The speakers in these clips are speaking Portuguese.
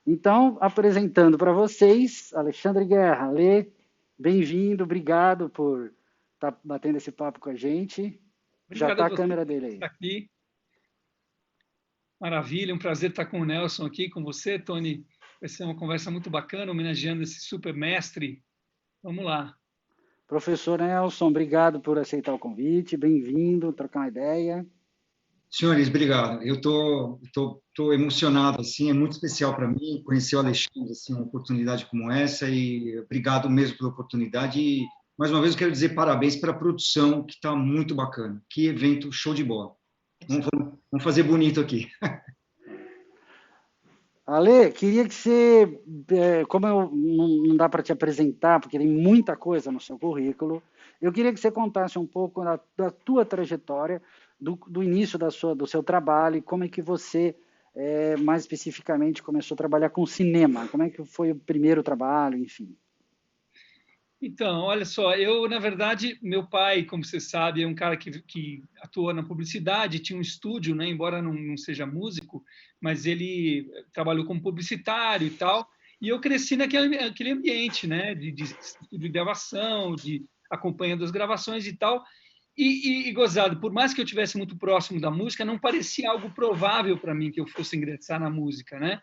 Então, apresentando para vocês, Alexandre Guerra. Alê, bem-vindo, obrigado por estar batendo esse papo com a gente. Já Obrigado a está a você câmera por dele aí. estar aqui. Maravilha, um prazer estar com o Nelson aqui, com você, Tony. Vai ser uma conversa muito bacana, homenageando esse super mestre. Vamos lá. Professor Nelson, obrigado por aceitar o convite, bem-vindo, trocar uma ideia. Senhores, obrigado. Eu tô emocionado, assim, é muito especial para mim conhecer o Alexandre, assim, uma oportunidade como essa, e obrigado mesmo pela oportunidade. E, mais uma vez, eu quero dizer parabéns pela produção, que está muito bacana. Que evento show de bola. Vamos fazer bonito aqui. Ale, queria que você, como não dá para te apresentar, porque tem muita coisa no seu currículo, eu queria que você contasse um pouco da tua trajetória, do início do seu trabalho, e como é que você, mais especificamente, começou a trabalhar com cinema, como é que foi o primeiro trabalho, enfim. Então, olha só, na verdade, meu pai, como você sabe, é um cara que atua na publicidade, tinha um estúdio, né, embora não seja músico, mas ele trabalhou como publicitário e tal, e eu cresci naquele ambiente, né, de estúdio de gravação, de acompanhando as gravações e tal, e gozado, por mais que eu tivesse muito próximo da música, não parecia algo provável para mim que eu fosse ingressar na música, né?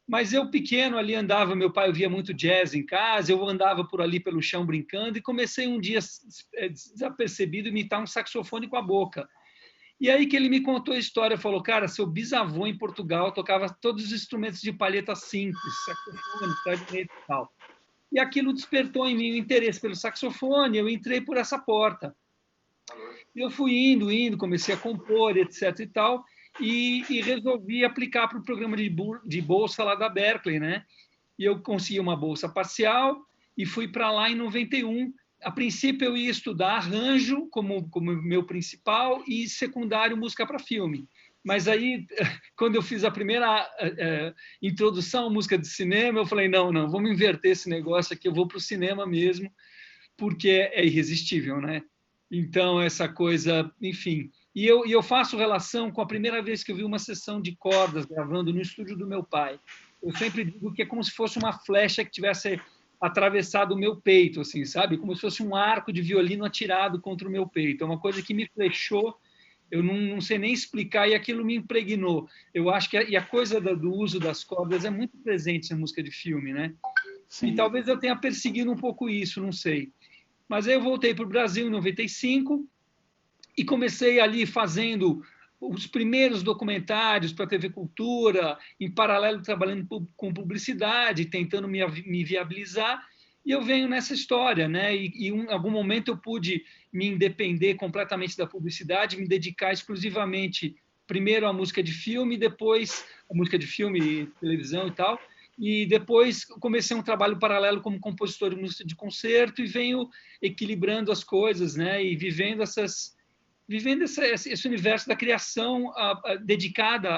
Mas eu pequeno ali andava, meu pai ouvia muito jazz em casa, eu andava por ali pelo chão brincando e comecei um dia desapercebido a imitar um saxofone com a boca. E aí que ele me contou a história, falou, cara, seu bisavô em Portugal tocava todos os instrumentos de palheta simples, saxofone, clarinete e tal. E aquilo despertou em mim o interesse pelo saxofone, eu entrei por essa porta. Eu fui indo, comecei a compor, etc. e tal, e resolvi aplicar para o programa de bolsa lá da Berkeley, né? E eu consegui uma bolsa parcial e fui para lá em 91. A princípio, eu ia estudar arranjo como meu principal e secundário música para filme. Mas aí, quando eu fiz a primeira introdução à música de cinema, eu falei: não, vamos inverter esse negócio aqui, eu vou para o cinema mesmo, porque é irresistível, né? Então, essa coisa, enfim. E eu faço relação com a primeira vez que eu vi uma sessão de cordas gravando no estúdio do meu pai. Eu sempre digo que é como se fosse uma flecha que tivesse atravessado o meu peito, assim, sabe? Como se fosse um arco de violino atirado contra o meu peito. É uma coisa que me flechou, eu não sei nem explicar, e aquilo me impregnou. Eu acho que a coisa do uso das cordas é muito presente na música de filme, né? E Sim. talvez eu tenha perseguido um pouco isso, não sei. Mas aí eu voltei para o Brasil em 95 e comecei ali fazendo os primeiros documentários para a TV Cultura, em paralelo trabalhando com publicidade, tentando me viabilizar, e eu venho nessa história, né? E em algum momento eu pude me independer completamente da publicidade, me dedicar exclusivamente primeiro à música de filme, depois a música de filme, televisão e tal, e depois comecei um trabalho paralelo como compositor de música de concerto e venho equilibrando as coisas, né? E vivendo esse universo da criação dedicada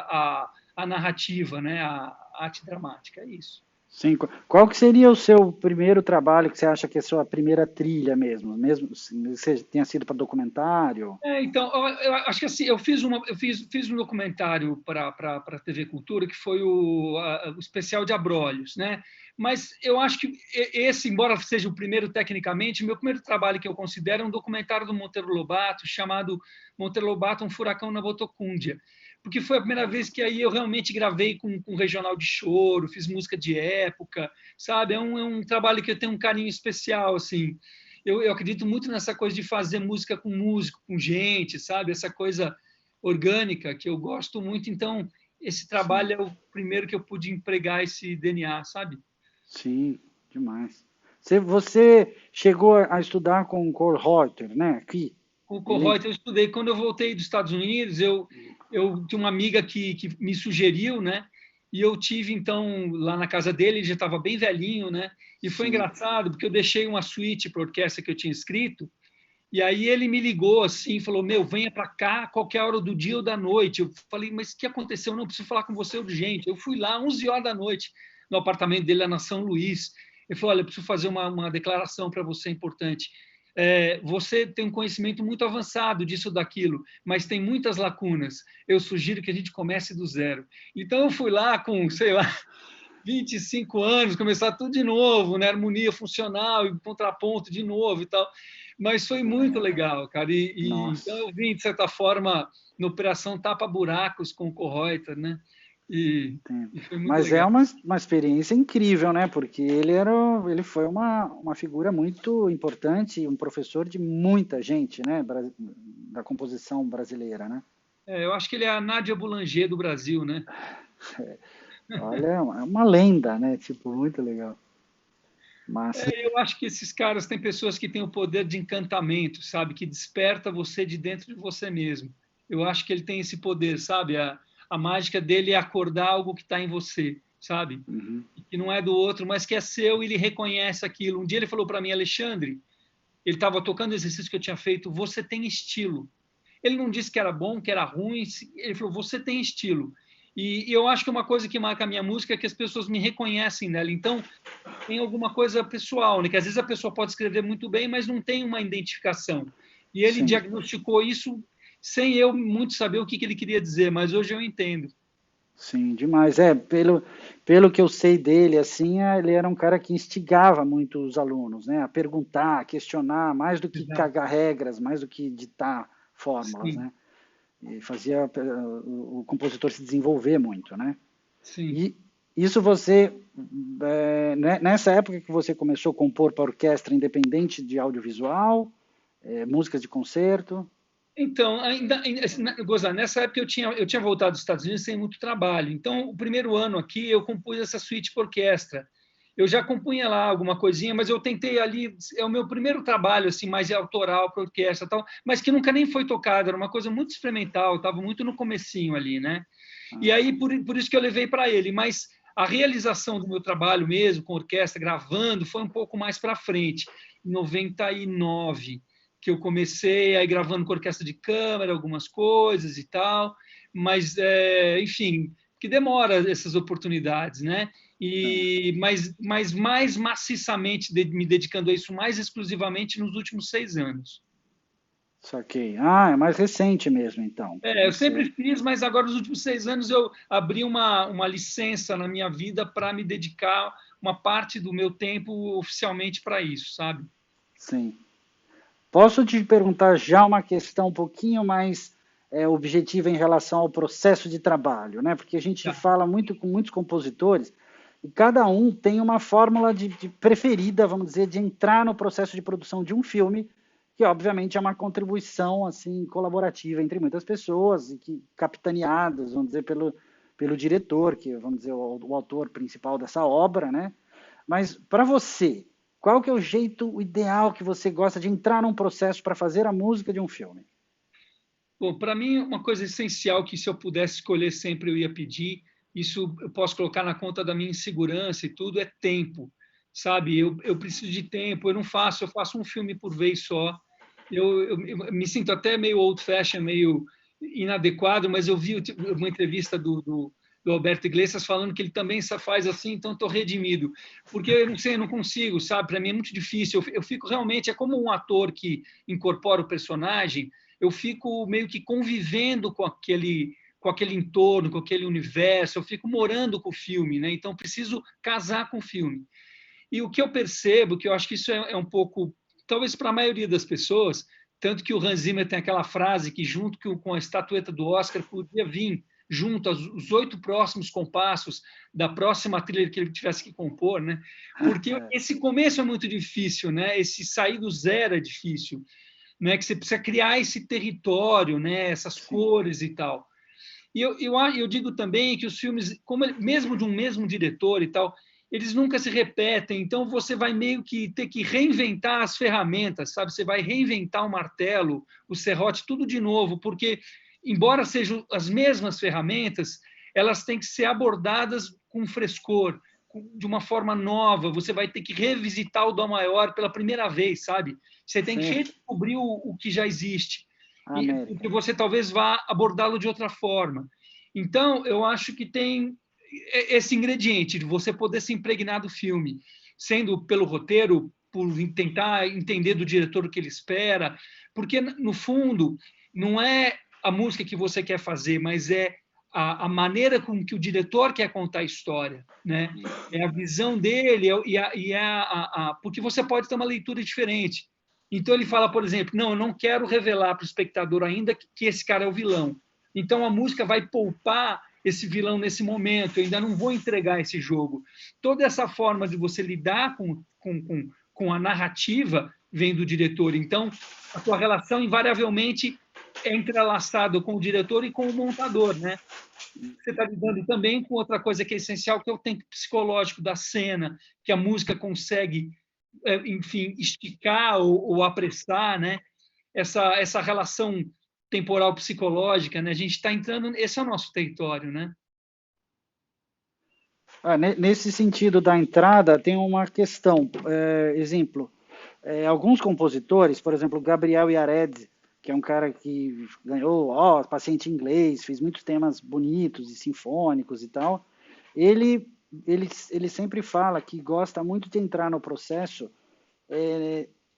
à narrativa, né? À arte dramática, é isso. Sim. Qual que seria o seu primeiro trabalho que você acha que é a sua primeira trilha mesmo se você tenha sido para documentário? Então, eu acho que assim, eu fiz um documentário para a TV Cultura que foi o especial de Abrolhos, né? Mas eu acho que esse, embora seja o primeiro tecnicamente, meu primeiro trabalho que eu considero é um documentário do Monteiro Lobato chamado Monteiro Lobato, um furacão na Botocúndia, porque foi a primeira vez que aí eu realmente gravei com regional de choro, fiz música de época, sabe? É um trabalho que eu tenho um carinho especial, assim. Eu acredito muito nessa coisa de fazer música com músico, com gente, sabe? Essa coisa orgânica que eu gosto muito. Então, esse Sim, trabalho é o primeiro que eu pude empregar esse DNA, sabe? sim, demais. Você chegou a estudar com o Cole Reuter, né? Aqui. Com o Ele, Corroy, eu estudei. Quando eu voltei dos Estados Unidos, eu tinha uma amiga que me sugeriu, né? E eu tive, então, lá na casa dele, ele já estava bem velhinho, né? E foi sim, engraçado, porque eu deixei uma suíte para orquestra que eu tinha escrito. E aí ele me ligou assim, falou: Meu, venha para cá a qualquer hora do dia ou da noite. Eu falei: Mas o que aconteceu? Não, preciso falar com você urgente. Eu fui lá 11 horas da noite no apartamento dele lá na São Luís. Ele falou: Olha, eu preciso fazer uma declaração para você importante. Você tem um conhecimento muito avançado disso ou daquilo, mas tem muitas lacunas. Eu sugiro que a gente comece do zero. Então eu fui lá com, sei lá, 25 anos, começar tudo de novo, né? Harmonia funcional e contraponto de novo e tal. Mas foi muito legal, cara. Então eu vim, de certa forma, na Operação Tapa Buracos com o Kohreuter, né? E foi muito Mas é legal. uma experiência incrível, né? Porque ele foi uma figura muito importante, um professor de muita gente, né? Da composição brasileira, né? Eu acho que ele é a Nádia Boulanger do Brasil, né? Olha, é uma lenda, né? Tipo, muito legal. Massa. Eu acho que esses caras têm pessoas que têm o poder de encantamento, sabe? Que desperta você de dentro de você mesmo. Eu acho que ele tem esse poder, sabe? A mágica dele é acordar algo que está em você, sabe? Uhum. Que não é do outro, mas que é seu e ele reconhece aquilo. Um dia ele falou para mim, Alexandre, ele estava tocando o exercício que eu tinha feito, você tem estilo. Ele não disse que era bom, que era ruim, ele falou, você tem estilo. E eu acho que uma coisa que marca a minha música é que as pessoas me reconhecem nela. Então, tem alguma coisa pessoal, né? Que às vezes a pessoa pode escrever muito bem, mas não tem uma identificação. E ele Sim. diagnosticou isso sem eu muito saber o que ele queria dizer, mas hoje eu entendo. Sim, demais. Pelo que eu sei dele, assim, ele era um cara que instigava muito os alunos, né? A perguntar, a questionar, mais do que cagar regras, mais do que ditar fórmulas, Sim. né? E fazia o compositor se desenvolver muito, né? Sim. E isso você, nessa época que você começou a compor para orquestra independente de audiovisual, músicas de concerto? Então, Gozar, nessa época eu tinha voltado dos Estados Unidos sem muito trabalho. Então, o primeiro ano aqui eu compus essa suíte para orquestra. Eu já compunha lá alguma coisinha, mas eu tentei ali, é o meu primeiro trabalho assim mais autoral para orquestra, tal, mas que nunca nem foi tocado, era uma coisa muito experimental, estava muito no comecinho ali, né? E aí por isso que eu levei para ele, mas a realização do meu trabalho mesmo com orquestra gravando foi um pouco mais para frente, em 99, que eu comecei aí gravando com orquestra de câmara algumas coisas e tal, mas enfim, que demora essas oportunidades, né? Mas mais maciçamente me dedicando a isso mais exclusivamente nos últimos 6 anos. Saquei. É mais recente mesmo, então. Eu sempre fiz, mas agora nos últimos 6 anos eu abri uma licença na minha vida para me dedicar uma parte do meu tempo oficialmente para isso, sabe? Sim. Posso te perguntar já uma questão um pouquinho mais objetiva em relação ao processo de trabalho, né? Porque a gente fala muito com muitos compositores e cada um tem uma fórmula de preferida, vamos dizer, de entrar no processo de produção de um filme, que obviamente é uma contribuição assim colaborativa entre muitas pessoas e que capitaneadas, vamos dizer, pelo diretor, que vamos dizer o autor principal dessa obra, né? Mas para você, qual que é o jeito ideal que você gosta de entrar num processo para fazer a música de um filme? Bom, para mim, uma coisa essencial que se eu pudesse escolher sempre eu ia pedir, isso eu posso colocar na conta da minha insegurança e tudo, é tempo, sabe? Eu preciso de tempo, eu faço um filme por vez só. Eu me sinto até meio old-fashioned, meio inadequado, mas eu vi uma entrevista do Alberto Iglesias falando que ele também faz assim, então estou redimido. Porque eu não sei, eu não consigo, sabe? Para mim é muito difícil. Eu fico realmente, é como um ator que incorpora o personagem, eu fico meio que convivendo com aquele entorno, com aquele universo, eu fico morando com o filme, né? Então preciso casar com o filme. E o que eu percebo, que eu acho que isso é um pouco, talvez para a maioria das pessoas, tanto que o Hans Zimmer tem aquela frase que junto com a estatueta do Oscar podia vir junto os 8 próximos compassos da próxima trilha que ele tivesse que compor, né? Porque esse começo é muito difícil, né? Esse sair do zero é difícil, né? Que você precisa criar esse território, né? Essas cores e tal. E eu digo também que os filmes, mesmo de um mesmo diretor e tal, eles nunca se repetem, então você vai meio que ter que reinventar as ferramentas, sabe? Você vai reinventar o martelo, o serrote, tudo de novo, porque, embora sejam as mesmas ferramentas, elas têm que ser abordadas com frescor, de uma forma nova, você vai ter que revisitar o Dó maior pela primeira vez, sabe? Você tem que redescobrir o que já existe, porque você talvez vá abordá-lo de outra forma. Então, eu acho que tem esse ingrediente de você poder se impregnar do filme, sendo pelo roteiro, por tentar entender do diretor o que ele espera, porque, no fundo, não é a música que você quer fazer, mas é a maneira com que o diretor quer contar a história, né? É a visão dele porque você pode ter uma leitura diferente. Então ele fala, por exemplo, não, eu não quero revelar para o espectador ainda que esse cara é o vilão. Então a música vai poupar esse vilão nesse momento, eu ainda não vou entregar esse jogo. Toda essa forma de você lidar com a narrativa vem do diretor. Então a sua relação invariavelmente é entrelaçada com o diretor e com o montador, né? Você está lidando também com outra coisa que é essencial, que é o tempo psicológico da cena, que a música consegue, enfim, esticar ou apressar, né? Essa relação temporal psicológica, né? A gente está entrando, esse é o nosso território, né? Nesse sentido da entrada, tem uma questão. Exemplo, alguns compositores, por exemplo, Gabriel Yared, que é um cara que ganhou Paciente Inglês, fez muitos temas bonitos e sinfônicos e tal, ele sempre fala que gosta muito de entrar no processo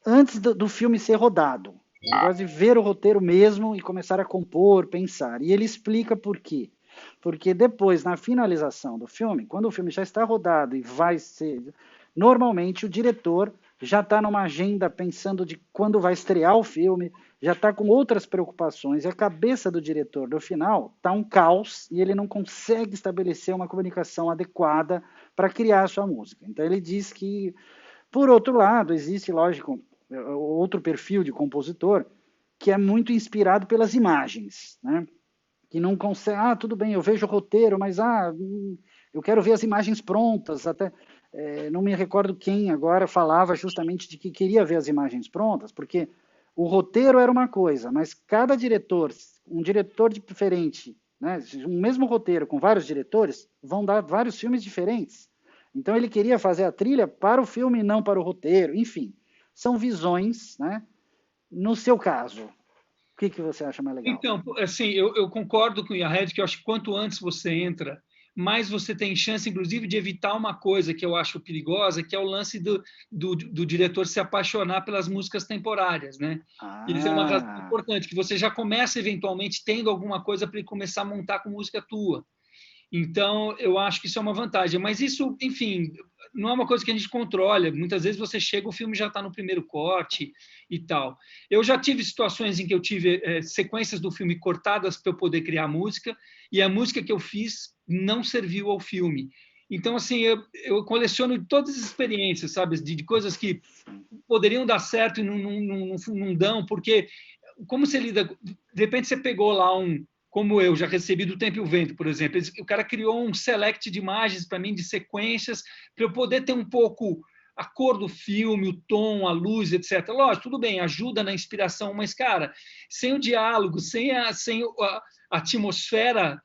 antes do filme ser rodado. Ele gosta de ver o roteiro mesmo e começar a compor, pensar. E ele explica por quê. Porque depois, na finalização do filme, quando o filme já está rodado e vai ser... Normalmente, o diretor já está numa agenda pensando de quando vai estrear o filme, já está com outras preocupações, e a cabeça do diretor, no final, está um caos, e ele não consegue estabelecer uma comunicação adequada para criar a sua música. Então, ele diz que, por outro lado, existe, lógico, outro perfil de compositor que é muito inspirado pelas imagens, né? Que não consegue, tudo bem, eu vejo o roteiro, mas eu quero ver as imagens prontas, até não me recordo quem agora falava justamente de que queria ver as imagens prontas, porque o roteiro era uma coisa, mas cada diretor, um diretor diferente, né, um mesmo roteiro com vários diretores, vão dar vários filmes diferentes. Então ele queria fazer a trilha para o filme e não para o roteiro, enfim, são visões, né? No seu caso, o que você acha mais legal? Então, assim, eu concordo com o Yared, que eu acho que quanto antes você entra, mais você tem chance, inclusive, de evitar uma coisa que eu acho perigosa, que é o lance do diretor se apaixonar pelas músicas temporárias, né? Isso é uma razão importante, que você já começa, eventualmente, tendo alguma coisa para ele começar a montar com música tua. Então, eu acho que isso é uma vantagem. Mas isso, enfim, não é uma coisa que a gente controla. Muitas vezes você chega, o filme já está no primeiro corte e tal. Eu já tive situações em que eu tive sequências do filme cortadas para eu poder criar música, e a música que eu fiz não serviu ao filme. Então, assim, eu coleciono todas as experiências, sabe, de coisas que poderiam dar certo e não dão, porque como você lida... De repente você pegou lá como eu já recebi do Tempo e o Vento, por exemplo. O cara criou um select de imagens para mim, de sequências, para eu poder ter um pouco a cor do filme, o tom, a luz, etc. Lógico, tudo bem, ajuda na inspiração, mas, cara, sem o diálogo, sem a atmosfera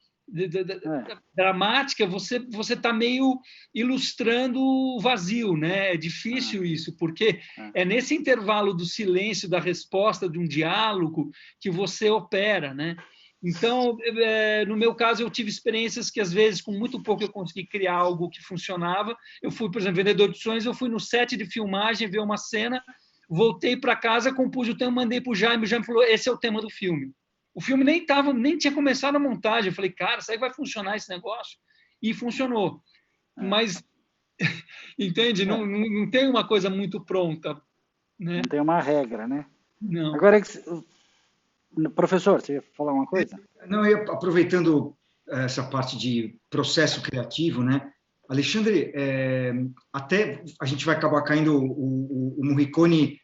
dramática, você está meio ilustrando o vazio, né? É difícil isso, porque é nesse intervalo do silêncio, da resposta de um diálogo, que você opera, né? Então, no meu caso, eu tive experiências que, às vezes, com muito pouco eu consegui criar algo que funcionava. Eu fui, por exemplo, vendedor de sonhos, eu fui no set de filmagem, ver uma cena, voltei para casa, compus o tema, mandei para o Jaime falou, esse é o tema do filme. O filme nem tinha começado a montagem. Eu falei, cara, será que vai funcionar esse negócio? E funcionou. Mas, entende? Não tem uma coisa muito pronta. Né? Não tem uma regra, né? Não. Agora, professor, você ia falar uma coisa? Não, aproveitando essa parte de processo criativo, né? Alexandre, até a gente vai acabar caindo, o Morricone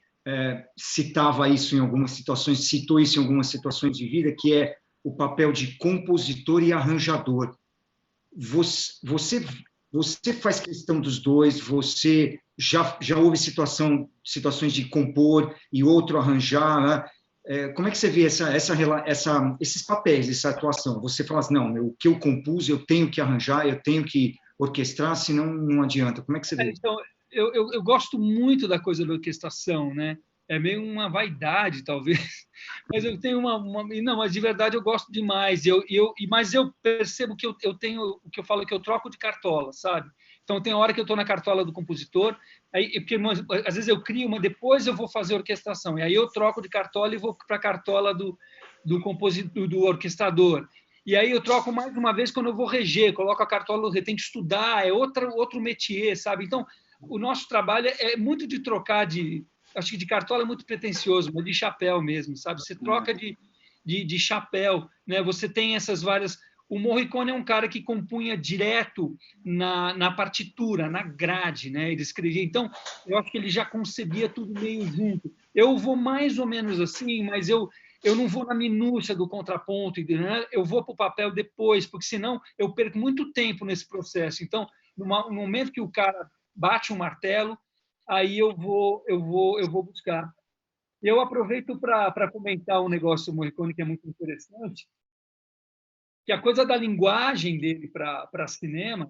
citava isso em algumas situações, citou isso em algumas situações de vida, que é o papel de compositor e arranjador. Você faz questão dos dois, você já houve situações de compor e outro arranjar, né? Como é que você vê esses papéis, essa atuação? Você fala assim, não, o que eu compus, eu tenho que arranjar, eu tenho que orquestrar, senão não adianta. Como é que você vê? Então, eu gosto muito da coisa da orquestração, né? É meio uma vaidade, talvez, mas eu tenho não, mas de verdade eu gosto demais. Mas eu percebo que eu tenho o que eu falo, que eu troco de cartola, sabe? Então tem hora que eu estou na cartola do compositor, porque às vezes eu crio uma, depois eu vou fazer orquestração, e aí eu troco de cartola e vou para a cartola do orquestrador. E aí eu troco mais uma vez quando eu vou reger, coloco a cartola, tem que estudar, é outro métier, sabe? Então, o nosso trabalho é muito de trocar de... Acho que de cartola é muito pretensioso, mas de chapéu mesmo, sabe? Você troca de chapéu, né? Você tem essas várias... O Morricone é um cara que compunha direto na partitura, na grade, né? Ele escrevia. Então, eu acho que ele já concebia tudo meio junto. Eu vou mais ou menos assim, mas eu não vou na minúcia do contraponto, né? Eu vou para o papel depois, porque senão eu perco muito tempo nesse processo. Então, no momento que o cara bate um martelo, aí eu vou buscar. Eu aproveito para comentar um negócio do Morricone que é muito interessante, que a coisa da linguagem dele para cinema,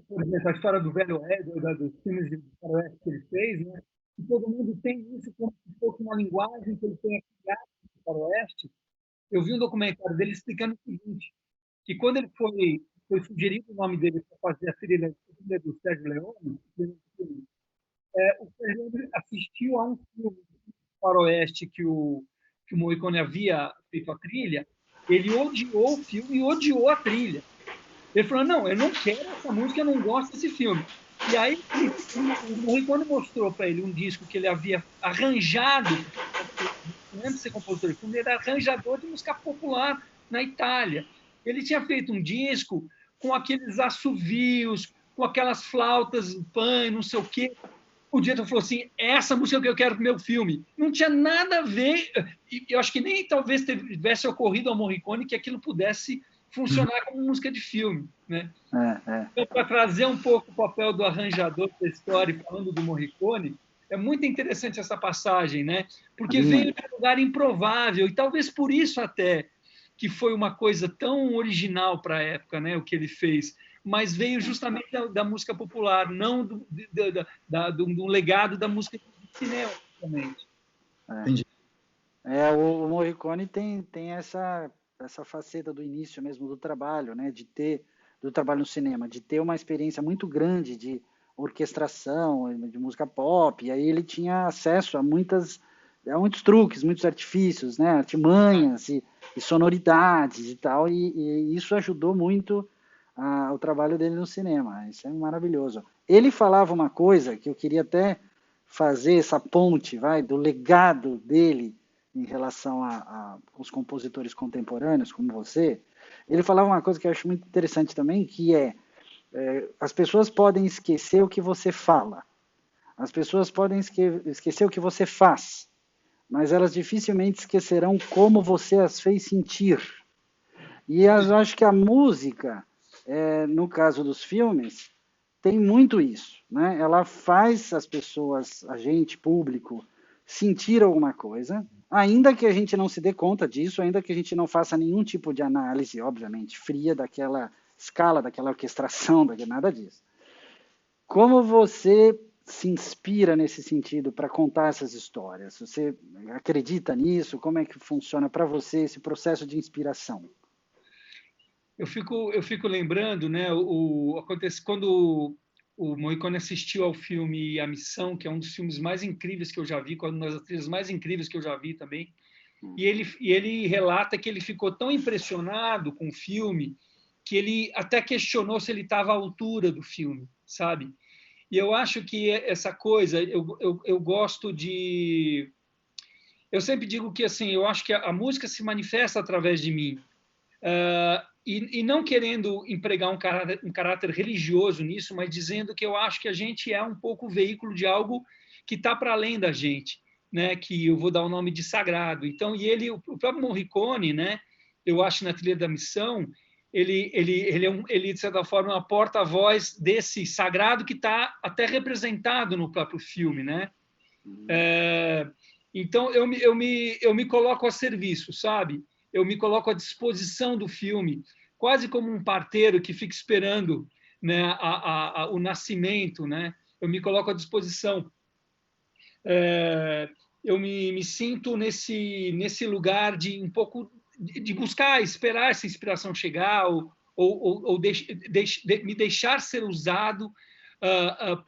por exemplo, a história do Velho Oeste, dos filmes de faroeste que ele fez, né? E todo mundo tem isso como se fosse uma linguagem que ele tenha criado no faroeste. Eu vi um documentário dele explicando o seguinte, que quando ele foi sugerido o nome dele para fazer a trilha do Sérgio Leone, o Sérgio Leone assistiu a um filme faroeste que o Morricone havia feito a trilha, ele odiou o filme e odiou a trilha. Ele falou, não, eu não quero essa música, eu não gosto desse filme. E aí, o Morricone mostrou para ele um disco que ele havia arranjado, antes de ser compositor de filme, ele era arranjador de música popular na Itália. Ele tinha feito um disco com aqueles assovios, com aquelas flautas, pan, não sei o quê. O diretor falou assim, essa música que eu quero para o meu filme. Não tinha nada a ver, eu acho que nem talvez tivesse ocorrido ao Morricone que aquilo pudesse funcionar como música de filme, né? Então, para trazer um pouco o papel do arranjador da história, falando do Morricone, é muito interessante essa passagem, né? Porque veio de um lugar improvável, e talvez por isso até que foi uma coisa tão original para a época, né? O que ele fez, mas veio justamente da música popular, não do legado da música de cinema, justamente. Entendi. O Morricone tem essa faceta do início mesmo do trabalho, né? Do trabalho no cinema, de ter uma experiência muito grande de orquestração, de música pop, e aí ele tinha acesso a muitos truques, muitos artifícios, né? Artimanhas e sonoridades e tal, e isso ajudou muito o trabalho dele no cinema. Isso é maravilhoso. Ele falava uma coisa que eu queria até fazer essa ponte, do legado dele em relação aos compositores contemporâneos, como você. Ele falava uma coisa que eu acho muito interessante também, que as pessoas podem esquecer o que você fala, as pessoas podem esquecer o que você faz, mas elas dificilmente esquecerão como você as fez sentir. E eu acho que a música, no caso dos filmes, tem muito isso, né? Ela faz as pessoas, a gente, público, sentir alguma coisa, ainda que a gente não se dê conta disso, ainda que a gente não faça nenhum tipo de análise, obviamente, fria daquela escala, daquela orquestração, nada disso. Como você se inspira nesse sentido para contar essas histórias? Você acredita nisso? Como é que funciona para você esse processo de inspiração? Eu fico lembrando, né, acontece quando o Morricone assistiu ao filme A Missão, que é um dos filmes mais incríveis que eu já vi, uma das trilhas mais incríveis que eu já vi também. E ele relata que ele ficou tão impressionado com o filme que ele até questionou se ele estava à altura do filme, sabe? E eu acho que essa coisa, eu gosto de... Eu sempre digo que assim, eu acho que a música se manifesta através de mim. E não querendo empregar um caráter religioso nisso, mas dizendo que eu acho que a gente é um pouco o veículo de algo que está para além da gente, né? Que eu vou dar o nome de sagrado. Então, o próprio Morricone, né? Eu acho na trilha da Missão, ele de certa forma, uma porta-voz desse sagrado que está até representado no próprio filme, né? Então, eu me coloco a serviço, sabe? Eu me coloco à disposição do filme, quase como um parteiro que fica esperando, né, o nascimento, né? Eu me coloco à disposição. Eu me sinto nesse lugar de um pouco de buscar, esperar essa inspiração chegar ou me deixar ser usado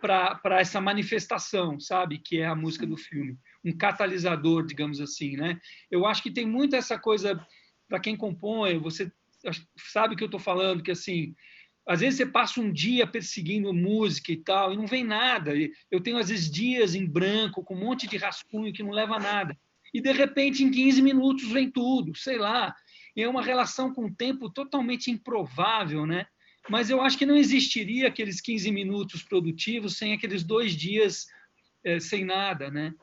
para essa manifestação, sabe? Que é a música do filme. Um catalisador, digamos assim, né? Eu acho que tem muito essa coisa, para quem compõe, você sabe o que eu estou falando, que assim, às vezes você passa um dia perseguindo música e tal, e não vem nada. Eu tenho, às vezes, dias em branco, com um monte de rascunho que não leva a nada. E, de repente, em 15 minutos vem tudo, sei lá. E é uma relação com o tempo totalmente improvável, né? Mas eu acho que não existiria aqueles 15 minutos produtivos sem aqueles 2 dias sem nada, né?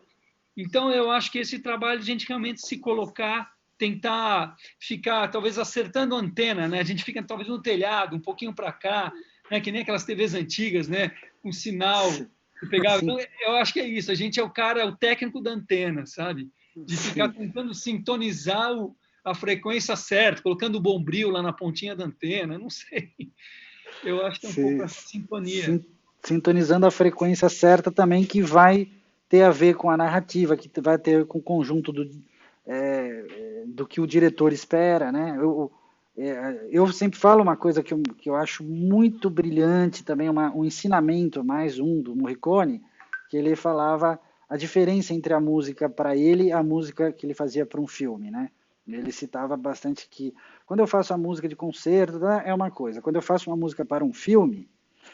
Então, eu acho que esse trabalho de a gente realmente se colocar, tentar ficar, talvez, acertando a antena, né? A gente fica, talvez, no telhado, um pouquinho para cá, né? Que nem aquelas TVs antigas, né? Um sinal que pegava. Então, eu acho que é isso. A gente é o técnico da antena, sabe? De ficar tentando sintonizar a frequência certa, colocando o bombril lá na pontinha da antena, não sei. Eu acho que é um pouco essa sintonia. Sintonizando a frequência certa também, que vai ter a ver com a narrativa, que vai ter com o conjunto do que o diretor espera, né? Eu sempre falo uma coisa que eu acho muito brilhante, também um ensinamento, mais um, do Morricone, que ele falava a diferença entre a música para ele e a música que ele fazia para um filme, né? Ele citava bastante que quando eu faço a música de concerto, é uma coisa, quando eu faço uma música para um filme,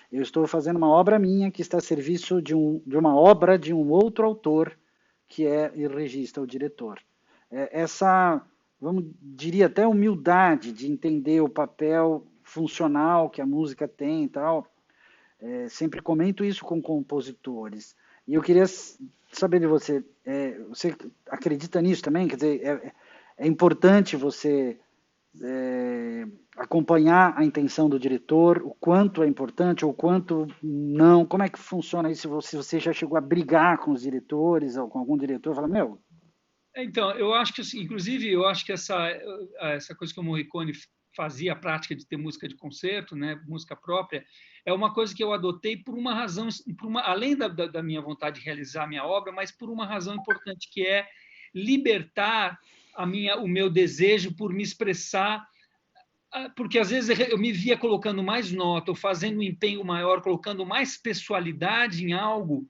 eu estou fazendo uma obra minha que está a serviço de uma obra de um outro autor, que é o regista, o diretor. Essa, diria até humildade de entender o papel funcional que a música tem e tal, sempre comento isso com compositores. E eu queria saber de você, você acredita nisso também? Quer dizer, é importante você acompanhar a intenção do diretor, o quanto é importante ou o quanto não, como é que funciona isso, se você já chegou a brigar com os diretores ou com algum diretor, fala, meu... Então, eu acho que, inclusive, eu acho que essa coisa que o Morricone fazia, a prática de ter música de concerto, né, música própria, é uma coisa que eu adotei por uma razão, além da minha vontade de realizar a minha obra, mas por uma razão importante, que é libertar o meu desejo por me expressar, porque às vezes eu me via colocando mais nota, ou fazendo um empenho maior, colocando mais pessoalidade em algo,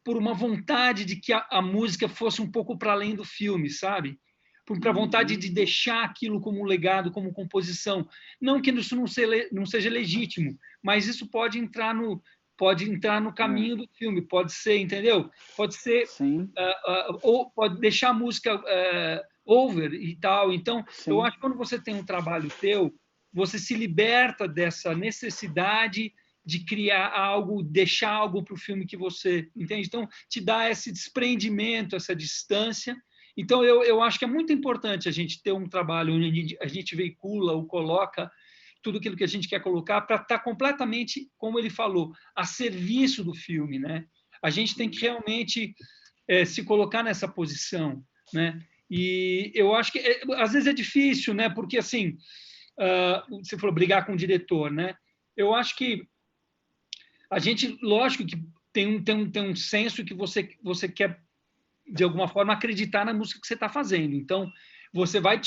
por uma vontade de que a música fosse um pouco para além do filme, sabe? Por a vontade de deixar aquilo como legado, como composição. Não que isso não seja legítimo, mas isso pode entrar no caminho do filme, pode ser, entendeu? Pode ser, ou pode deixar a música over e tal. Então, eu acho que quando você tem um trabalho teu, você se liberta dessa necessidade de criar algo, deixar algo para o filme que você entende. Então, te dá esse desprendimento, essa distância. Então, eu acho que é muito importante a gente ter um trabalho onde a gente veicula ou coloca tudo aquilo que a gente quer colocar para estar completamente, como ele falou, a serviço do filme, né? A gente tem que realmente se colocar nessa posição, né? E eu acho que às vezes é difícil, né? Porque assim, você falou brigar com o diretor, né? Eu acho que a gente, lógico que tem um senso que você quer, de alguma forma, acreditar na música que você está fazendo. Então, você vai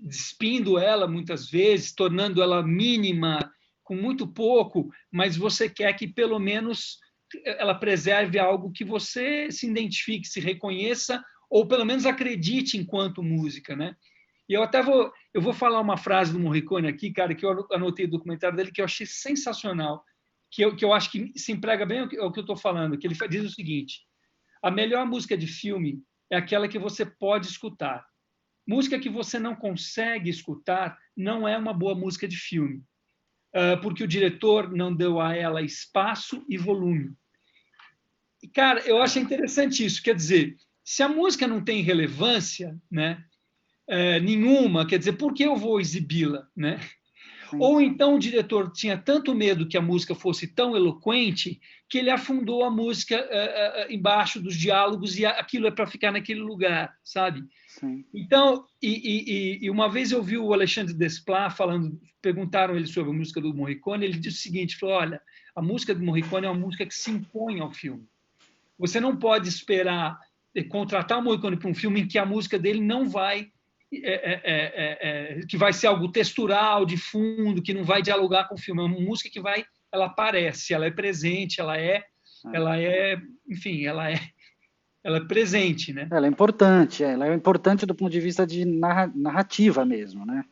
despindo ela muitas vezes, tornando ela mínima, com muito pouco, mas você quer que, pelo menos, ela preserve algo que você se identifique, se reconheça, ou pelo menos acredite enquanto música, né? E eu vou falar uma frase do Morricone aqui, cara, que eu anotei no documentário dele, que eu achei sensacional, que eu acho que se emprega bem ao que eu estou falando, que ele diz o seguinte: a melhor música de filme é aquela que você pode escutar. Música que você não consegue escutar não é uma boa música de filme, porque o diretor não deu a ela espaço e volume. E, cara, eu acho interessante isso. Quer dizer, se a música não tem relevância, né, nenhuma, quer dizer, por que eu vou exibi-la, né? Ou então o diretor tinha tanto medo que a música fosse tão eloquente que ele afundou a música embaixo dos diálogos e aquilo é para ficar naquele lugar, sabe? Sim. Então, e uma vez eu vi o Alexandre Desplat perguntaram ele sobre a música do Morricone, ele disse o seguinte, falou, olha, a música do Morricone é uma música que se impõe ao filme. Você não pode esperar contratar o Morricone para um filme em que a música dele não vai que vai ser algo textural, de fundo, que não vai dialogar com o filme. É uma música que ela aparece, ela é presente, enfim, ela é presente, né? Ela é importante do ponto de vista de narrativa mesmo, né?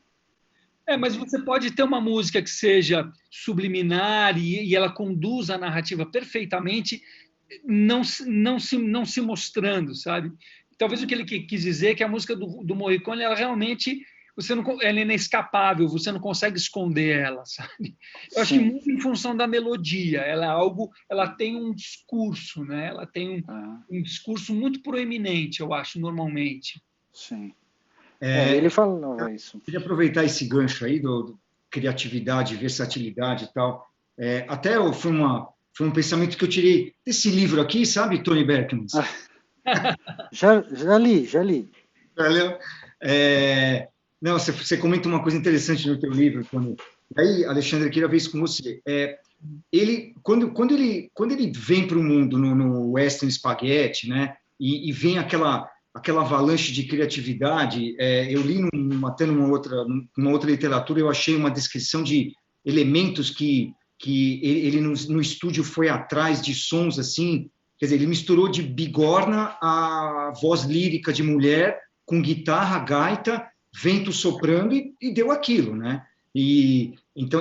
Mas você pode ter uma música que seja subliminar e ela conduz a narrativa perfeitamente, não se mostrando, sabe? Talvez o que ele quis dizer é que a música do Morricone, ela realmente ela é inescapável, você não consegue esconder ela, sabe? Eu acho que muito em função da melodia, ela tem um discurso, né? Ela tem um discurso muito proeminente, eu acho, normalmente. Sim. Ele falava isso. Eu queria aproveitar esse gancho aí do criatividade, versatilidade e tal. Até foi um pensamento que eu tirei desse livro aqui, sabe, Tony Berkman? Já li. Valeu. Não, você comenta uma coisa interessante no teu livro, Tony. Aí, Alexandre, eu queria ver isso com você. Quando ele vem para o mundo no Western Spaghetti, né, e vem aquela avalanche de criatividade, eu li até numa outra literatura, eu achei uma descrição de elementos que ele no estúdio foi atrás de sons assim, quer dizer, ele misturou de bigorna a voz lírica de mulher com guitarra, gaita, vento soprando e deu aquilo, né? Então,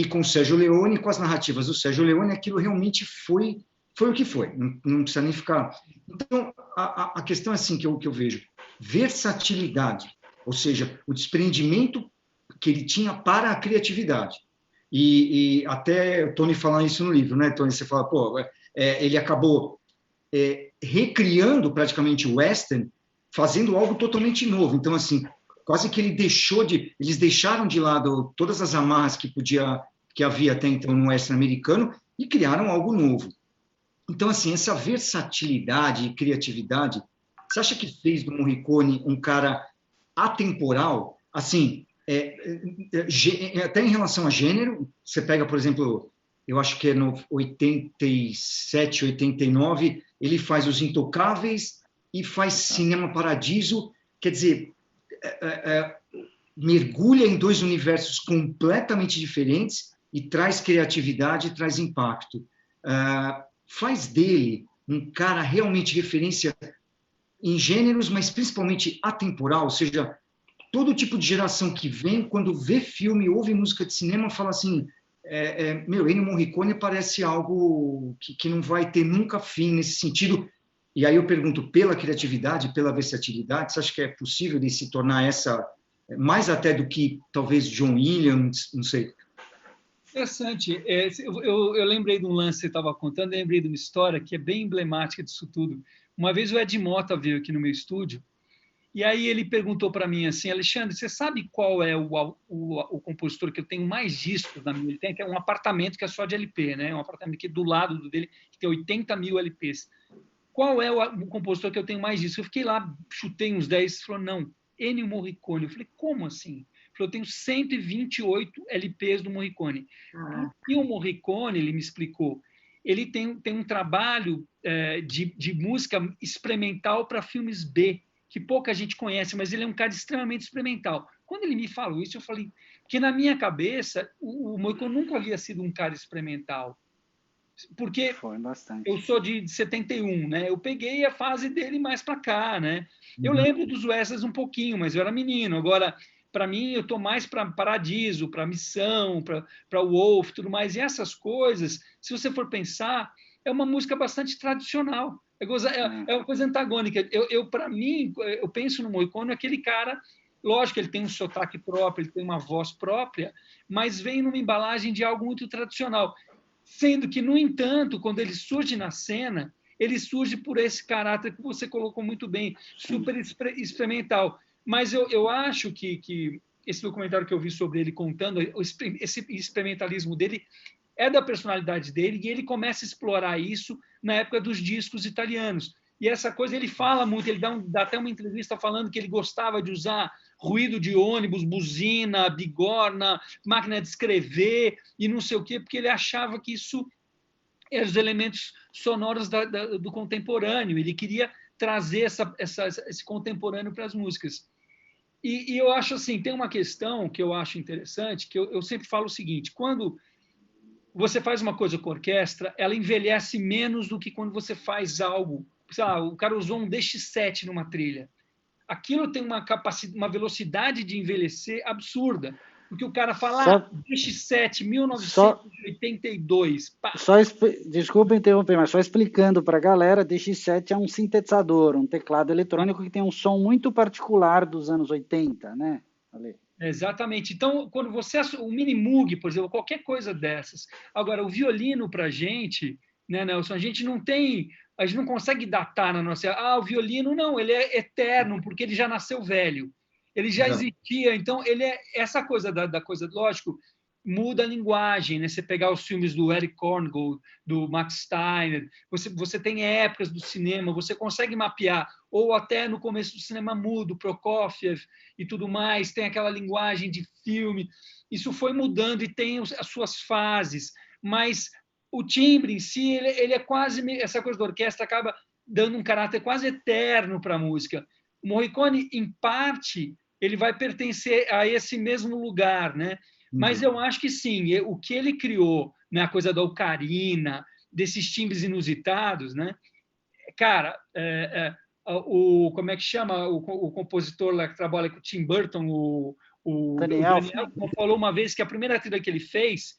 com o Sérgio Leone, com as narrativas do Sérgio Leone, aquilo realmente foi o que foi, não precisa nem ficar... Então, a questão é assim que eu vejo, versatilidade, ou seja, o desprendimento que ele tinha para a criatividade. E até o Tony fala isso no livro, né, Tony? Você fala, ele acabou recriando praticamente o western, fazendo algo totalmente novo. Então, assim, quase que eles deixaram de lado todas as amarras que havia até então no western americano e criaram algo novo. Então, assim, essa versatilidade e criatividade, você acha que fez do Morricone um cara atemporal? Assim, até em relação a gênero, você pega, por exemplo, eu acho que é no 87, 89, ele faz Os Intocáveis e faz Cinema Paradiso, quer dizer, mergulha em dois universos completamente diferentes e traz criatividade, traz impacto. Faz dele um cara realmente referência em gêneros, mas principalmente atemporal, ou seja, todo tipo de geração que vem, quando vê filme, ouve música de cinema, fala assim, Ennio Morricone parece algo que não vai ter nunca fim nesse sentido. E aí eu pergunto, pela criatividade, pela versatilidade, você acha que é possível de se tornar essa, mais até do que talvez John Williams, não sei? Interessante. Eu lembrei de um lance que você estava contando, lembrei de uma história que é bem emblemática disso tudo. Uma vez o Ed Mota veio aqui no meu estúdio, e aí ele perguntou para mim assim, Alexandre, você sabe qual é o compositor que eu tenho mais discos na minha? Ele tem um apartamento que é só de LP, né? Um apartamento aqui do lado dele, que tem 80 mil LPs. Qual é o compositor que eu tenho mais discos? Eu fiquei lá, chutei uns 10, ele falou, não, Ennio Morricone. Eu falei, como assim? Ele falou, eu tenho 128 LPs do Morricone. E o Morricone, ele me explicou, ele tem um trabalho de música experimental para filmes B, que pouca gente conhece, mas ele é um cara extremamente experimental. Quando ele me falou isso, eu falei que na minha cabeça o Morricone nunca havia sido um cara experimental. Porque eu sou de 71, né? Eu peguei a fase dele mais para cá, né? Eu lembro dos westerns um pouquinho, mas eu era menino. Agora, para mim, eu estou mais para Paradiso, para Missão, para Wolf, tudo mais. E essas coisas, se você for pensar, é uma música bastante tradicional. É uma coisa antagônica. Para mim, eu penso no Morricone, aquele cara, lógico, ele tem um sotaque próprio, ele tem uma voz própria, mas vem numa embalagem de algo muito tradicional. Sendo que, no entanto, quando ele surge na cena, ele surge por esse caráter que você colocou muito bem, super experimental. Mas eu acho que esse documentário que eu vi sobre ele contando, esse experimentalismo dele é da personalidade dele, e ele começa a explorar isso na época dos discos italianos. E essa coisa ele fala muito, ele dá até uma entrevista falando que ele gostava de usar ruído de ônibus, buzina, bigorna, máquina de escrever e não sei o quê, porque ele achava que isso eram os elementos sonoros do contemporâneo. Ele queria trazer esse contemporâneo para as músicas. E eu acho assim, tem uma questão que eu acho interessante, que eu sempre falo o seguinte, quando você faz uma coisa com orquestra, ela envelhece menos do que quando você faz algo. Sei lá, o cara usou um DX7 numa trilha. Aquilo tem uma velocidade de envelhecer absurda. porque o cara fala, Só, DX7, só, 1982, pá. desculpa interromper, mas só explicando para a galera, DX7 é um sintetizador, um teclado eletrônico que tem um som muito particular dos anos 80, né? Ale? Exatamente. Então, quando você o mini Moog, por exemplo, qualquer coisa dessas. Agora, o violino para a gente, né, Nelson, a gente não consegue datar na nossa. O violino não, ele é eterno porque ele já nasceu velho, ele já Exato. existia. Então, ele é essa coisa da coisa, lógico. Muda a linguagem, né? Você pegar os filmes do Eric Korngold, do Max Steiner, você tem épocas do cinema, você consegue mapear, ou até no começo do cinema mudo, Prokofiev e tudo mais, tem aquela linguagem de filme. Isso foi mudando e tem as suas fases, mas o timbre em si, ele é quase, essa coisa da orquestra acaba dando um caráter quase eterno para a música. O Morricone, em parte, ele vai pertencer a esse mesmo lugar, né? Mas eu acho que sim, o que ele criou, né, a coisa da ocarina, desses timbres inusitados, né? Cara, como é que chama o compositor lá que trabalha com o Tim Burton, o Daniel, Daniel, falou uma vez que a primeira trilha que ele fez,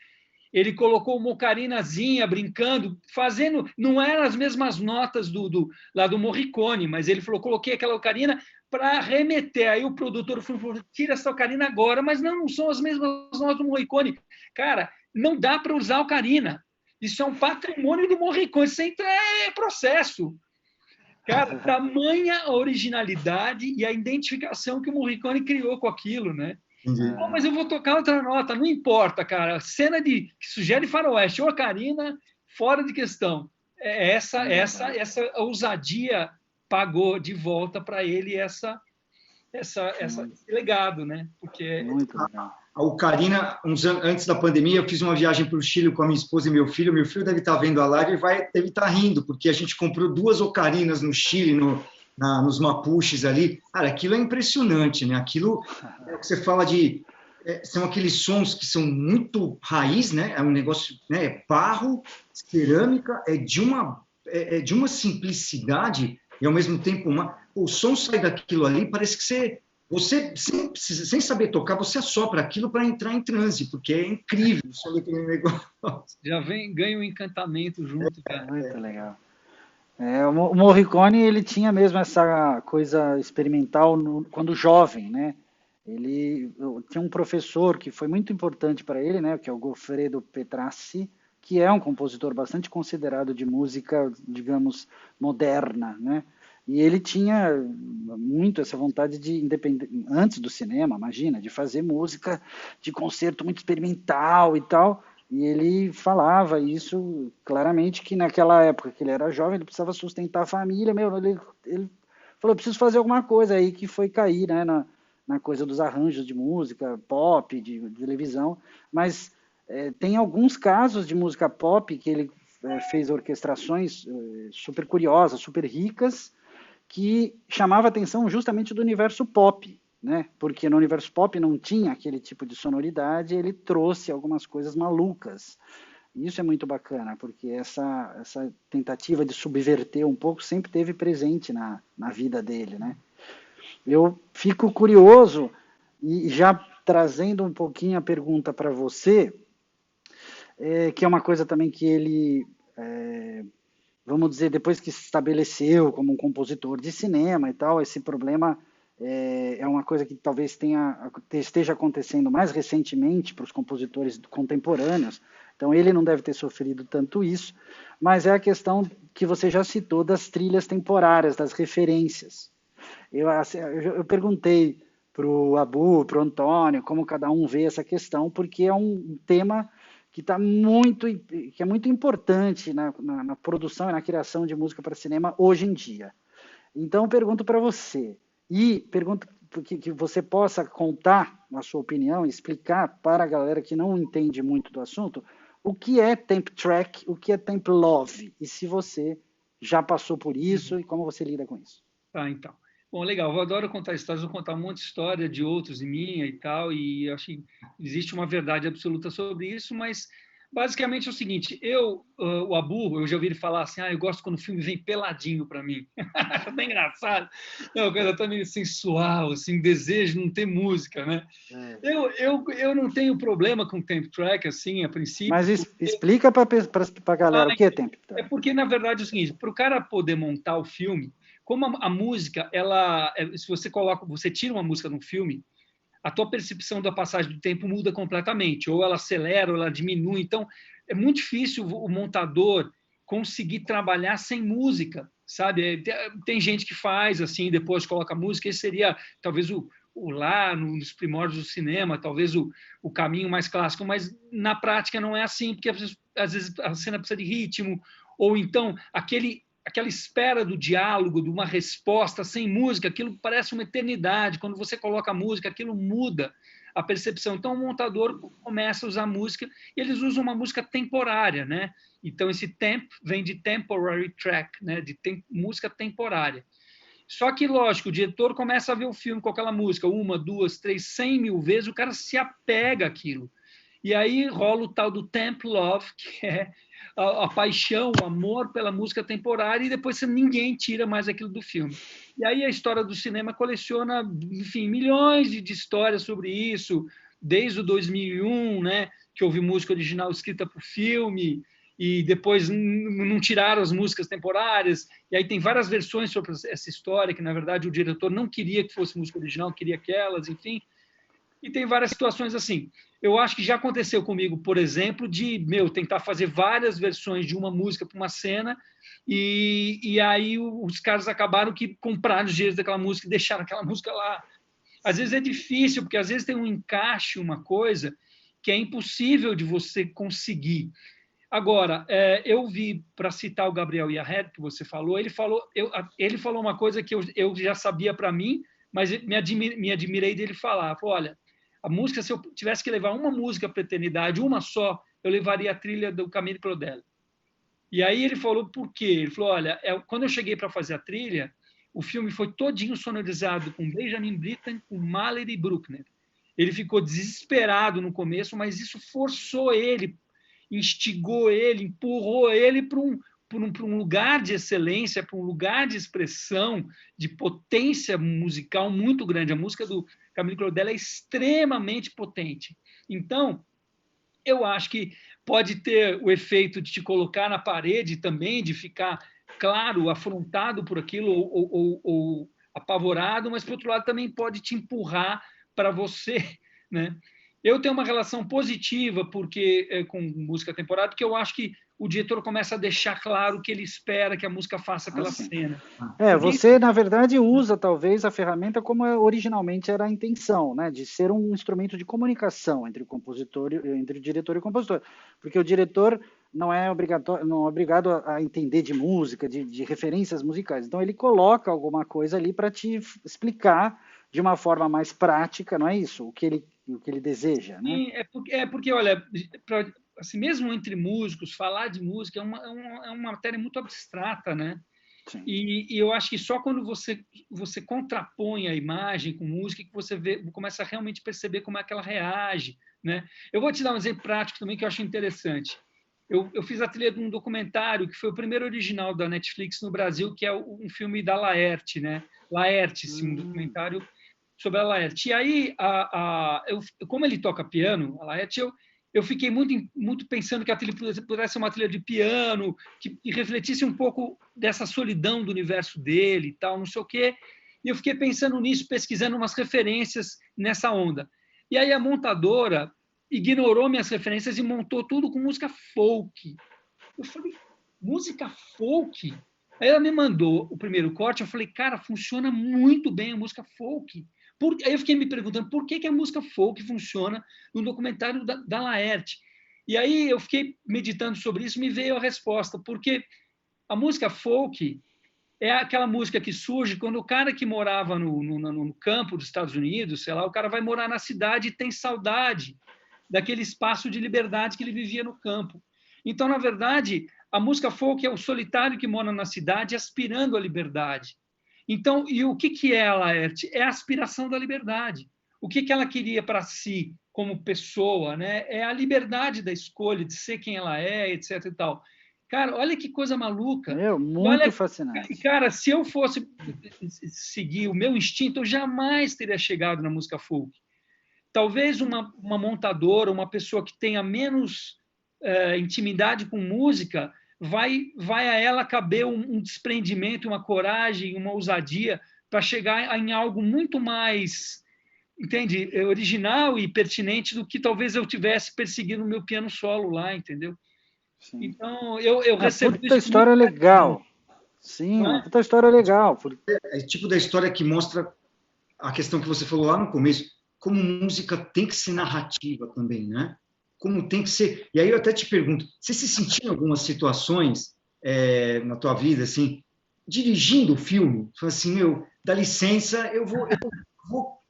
ele colocou uma ocarinazinha brincando, fazendo, não eram as mesmas notas lá do Morricone, mas ele falou, coloquei aquela ocarina para remeter. Aí o produtor falou, tira essa ocarina agora, mas não são as mesmas notas do Morricone. Cara, não dá para usar ocarina. Isso é um patrimônio do Morricone, isso entra é processo. Cara, tamanha a originalidade e a identificação que o Morricone criou com aquilo, né? Oh, mas eu vou tocar outra nota, não importa, cara. Cena que sugere faroeste ou ocarina, fora de questão. Essa ousadia pagou de volta para ele esse legado, né? Porque muito legal. A ocarina, uns anos antes da pandemia, eu fiz uma viagem para o Chile com a minha esposa e meu filho. Meu filho deve estar vendo a live e deve estar rindo, porque a gente comprou 2 ocarinas no Chile, nos Mapuches ali. Cara, aquilo é impressionante, né? Aquilo é o que você fala de... são aqueles sons que são muito raiz, né? É um negócio, né? É barro, cerâmica, é de uma simplicidade e, ao mesmo tempo, o som sai daquilo ali, parece que você sem saber tocar, você assopra aquilo para entrar em transe, porque é incrível o som daquele negócio. Já ganha um encantamento junto, cara. Muito legal. O Morricone, ele tinha mesmo essa coisa experimental quando jovem, né? Ele tinha um professor que foi muito importante para ele, né? Que é o Goffredo Petrassi, que é um compositor bastante considerado de música, digamos, moderna, né? E ele tinha muito essa vontade de, antes do cinema, imagina, de fazer música de concerto muito experimental e tal. E ele falava isso claramente, que naquela época que ele era jovem, ele precisava sustentar a família. Ele falou, preciso fazer alguma coisa aí, que foi cair, né, na coisa dos arranjos de música, pop, de televisão. Mas tem alguns casos de música pop que ele fez orquestrações super curiosas, super ricas, que chamava a atenção justamente do universo pop, né? Porque no universo pop não tinha aquele tipo de sonoridade, ele trouxe algumas coisas malucas. E isso é muito bacana, porque essa tentativa de subverter um pouco sempre teve presente na vida dele, né? Eu fico curioso, e já trazendo um pouquinho a pergunta para você, que é uma coisa também que ele... vamos dizer, depois que se estabeleceu como um compositor de cinema e tal, esse problema é uma coisa que talvez esteja acontecendo mais recentemente para os compositores contemporâneos, então ele não deve ter sofrido tanto isso, mas é a questão que você já citou das trilhas temporárias, das referências. Eu perguntei para o Abu, para o Antônio, como cada um vê essa questão, porque é um tema que é muito importante na produção e na criação de música para cinema hoje em dia. Então, pergunto para você, e pergunto que você possa contar a sua opinião e explicar para a galera que não entende muito do assunto, o que é temp track, o que é temp love, e se você já passou por isso e como você lida com isso. Então. Bom, legal, eu adoro contar histórias, vou contar um monte de história de outros e minha e tal, e acho que existe uma verdade absoluta sobre isso, mas Basicamente é o seguinte, o Abu, eu já ouvi ele falar assim, eu gosto quando o filme vem peladinho para mim. É bem engraçado. É uma coisa tão meio sensual, assim, desejo, não ter música, né? Eu não tenho problema com temp track, assim, a princípio. Mas explica para a galera o que é temp track. É porque, na verdade, é o seguinte, para o cara poder montar o filme, como a música, se você tira uma música de um filme, a tua percepção da passagem do tempo muda completamente, ou ela acelera, ou ela diminui. Então, é muito difícil o montador conseguir trabalhar sem música, sabe? Tem gente que faz assim, depois coloca música, esse seria talvez lá nos primórdios do cinema, talvez o caminho mais clássico, mas na prática não é assim, porque às vezes a cena precisa de ritmo, ou então aquela espera do diálogo, de uma resposta sem música, aquilo parece uma eternidade. Quando você coloca a música, aquilo muda a percepção. Então, o montador começa a usar música, e eles usam uma música temporária, né? Então, esse temp vem de temporary track, né? De música temporária. Só que, lógico, o diretor começa a ver o filme com aquela música 1, 2, 3, 100 mil vezes, o cara se apega àquilo. E aí rola o tal do temp love, que é a paixão, o amor pela música temporária, e depois ninguém tira mais aquilo do filme. E aí a história do cinema coleciona, enfim, milhões de histórias sobre isso, desde o 2001, né, que houve música original escrita para o filme, e depois não tiraram as músicas temporárias, e aí tem várias versões sobre essa história, que na verdade o diretor não queria que fosse música original, queria aquelas, enfim. E tem várias situações assim. Eu acho que já aconteceu comigo, por exemplo, de tentar fazer várias versões de uma música para uma cena, e aí os caras acabaram que compraram os direitos daquela música e deixaram aquela música lá. Às vezes é difícil, porque às vezes tem um encaixe, uma coisa que é impossível de você conseguir. Agora, eu vi, para citar o Gabriel Yahed, que você falou, ele falou uma coisa que eu já sabia para mim, mas me admirei dele falar. Falou, olha, a música, se eu tivesse que levar uma música para a eternidade, uma só, eu levaria a trilha do Camille Claudel. E aí ele falou por quê? Ele falou, olha, quando eu cheguei para fazer a trilha, o filme foi todinho sonorizado com Benjamin Britten, com Mahler e Bruckner. Ele ficou desesperado no começo, mas isso forçou ele, instigou ele, empurrou ele para um lugar de excelência, para um lugar de expressão, de potência musical muito grande. A música do Camille Claudel é extremamente potente. Então, eu acho que pode ter o efeito de te colocar na parede também, de ficar, claro, afrontado por aquilo ou apavorado, mas, por outro lado, também pode te empurrar para você, né? Eu tenho uma relação positiva com música temporária, porque eu acho que o diretor começa a deixar claro o que ele espera que a música faça pela cena. Você, na verdade, usa talvez a ferramenta como originalmente era a intenção, né? De ser um instrumento de comunicação entre o diretor e o compositor. Porque o diretor não é obrigado a entender de música, de referências musicais. Então, ele coloca alguma coisa ali para te explicar de uma forma mais prática, não é isso? O que ele deseja, né? Sim, porque, olha, assim, mesmo entre músicos, falar de música é uma matéria muito abstrata, né? E eu acho que só quando você contrapõe a imagem com música que você começa a realmente perceber como é que ela reage, né? Eu vou te dar um exemplo prático também que eu acho interessante. Eu fiz a trilha de um documentário que foi o primeiro original da Netflix no Brasil, que é um filme da Laerte, né? Laerte, sim, um documentário sobre a Laerte. E aí, como ele toca piano, a Laerte, eu fiquei muito pensando que a trilha pudesse ser uma trilha de piano, que refletisse um pouco dessa solidão do universo dele e tal, não sei o quê. E eu fiquei pensando nisso, pesquisando umas referências nessa onda. E aí a montadora ignorou minhas referências e montou tudo com música folk. Eu falei, música folk? Aí ela me mandou o primeiro corte, eu falei, cara, funciona muito bem a música folk. Aí eu fiquei me perguntando por que a música folk funciona no documentário da Laerte. E aí eu fiquei meditando sobre isso e me veio a resposta, porque a música folk é aquela música que surge quando o cara que morava no campo dos Estados Unidos, sei lá, o cara vai morar na cidade e tem saudade daquele espaço de liberdade que ele vivia no campo. Então, na verdade, a música folk é o solitário que mora na cidade aspirando à liberdade. Então, e o que é a Laerte? É a aspiração da liberdade. O que ela queria para si como pessoa, né? É a liberdade da escolha de ser quem ela é, etc. e tal. Cara, olha que coisa maluca. E Muito olha, fascinante. cara, se eu fosse seguir o meu instinto, eu jamais teria chegado na música folk. Talvez uma montadora, uma pessoa que tenha menos intimidade com música, vai a ela caber um desprendimento, uma coragem, uma ousadia para chegar em algo muito mais, entende, original e pertinente do que talvez eu tivesse perseguindo o meu piano solo lá, entendeu? Sim. Então, eu recebo puta isso história muito legal. Sim, não uma é? puta história legal. É o tipo da história que mostra a questão que você falou lá no começo, como música tem que ser narrativa também, né? Como tem que ser. E aí eu até te pergunto, você se sentiu em algumas situações na tua vida, assim, dirigindo o filme? Falei assim, meu, dá licença, eu vou,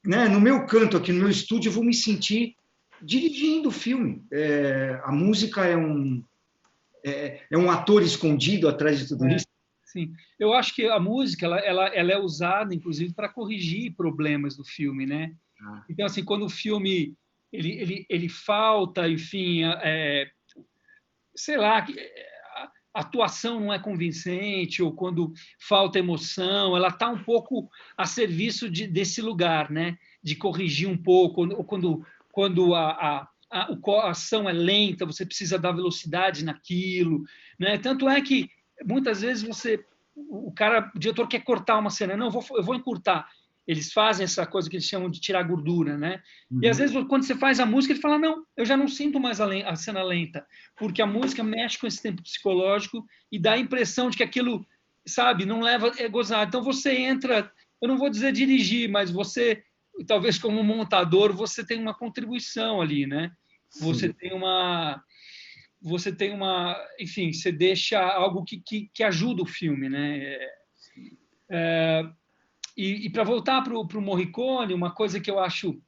né, no meu canto aqui, no meu estúdio, eu vou me sentir dirigindo o filme. A música é um ator escondido atrás de tudo isso? Sim, eu acho que a música ela é usada, inclusive, para corrigir problemas do filme, né? Ah, Então, assim, quando o filme ele falta, enfim, sei lá, a atuação não é convincente, ou quando falta emoção, ela está um pouco a serviço desse lugar, né? De corrigir um pouco, ou quando a ação é lenta, você precisa dar velocidade naquilo, né? Tanto é que muitas vezes o diretor quer cortar uma cena, não, eu vou encurtar. Eles fazem essa coisa que eles chamam de tirar gordura, né? E às vezes quando você faz a música, ele fala, não, eu já não sinto mais a cena lenta, porque a música mexe com esse tempo psicológico e dá a impressão de que aquilo, sabe, não leva, é gozado. Então você entra, eu não vou dizer dirigir, mas você, talvez como montador, você tem uma contribuição ali, né? Você sim. tem uma, enfim, você deixa algo que ajuda o filme, né? E para voltar para o Morricone, uma coisa que eu acho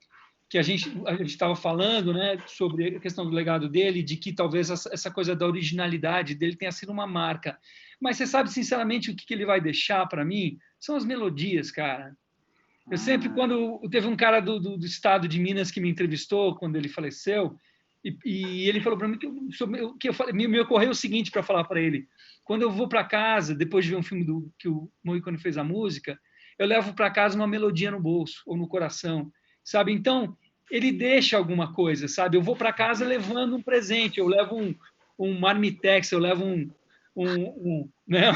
que a gente estava falando, né, sobre a questão do legado dele, de que talvez essa coisa da originalidade dele tenha sido uma marca. Mas você sabe, sinceramente, o que ele vai deixar para mim? São as melodias, cara. Eu sempre, quando teve um cara do estado de Minas que me entrevistou quando ele faleceu, e ele falou para mim me ocorreu o seguinte para falar para ele: quando eu vou para casa, depois de ver um filme que o Morricone fez a música, eu levo para casa uma melodia no bolso ou no coração, sabe? Então ele deixa alguma coisa, sabe? Eu vou para casa levando um presente, eu levo um marmitex, eu levo né?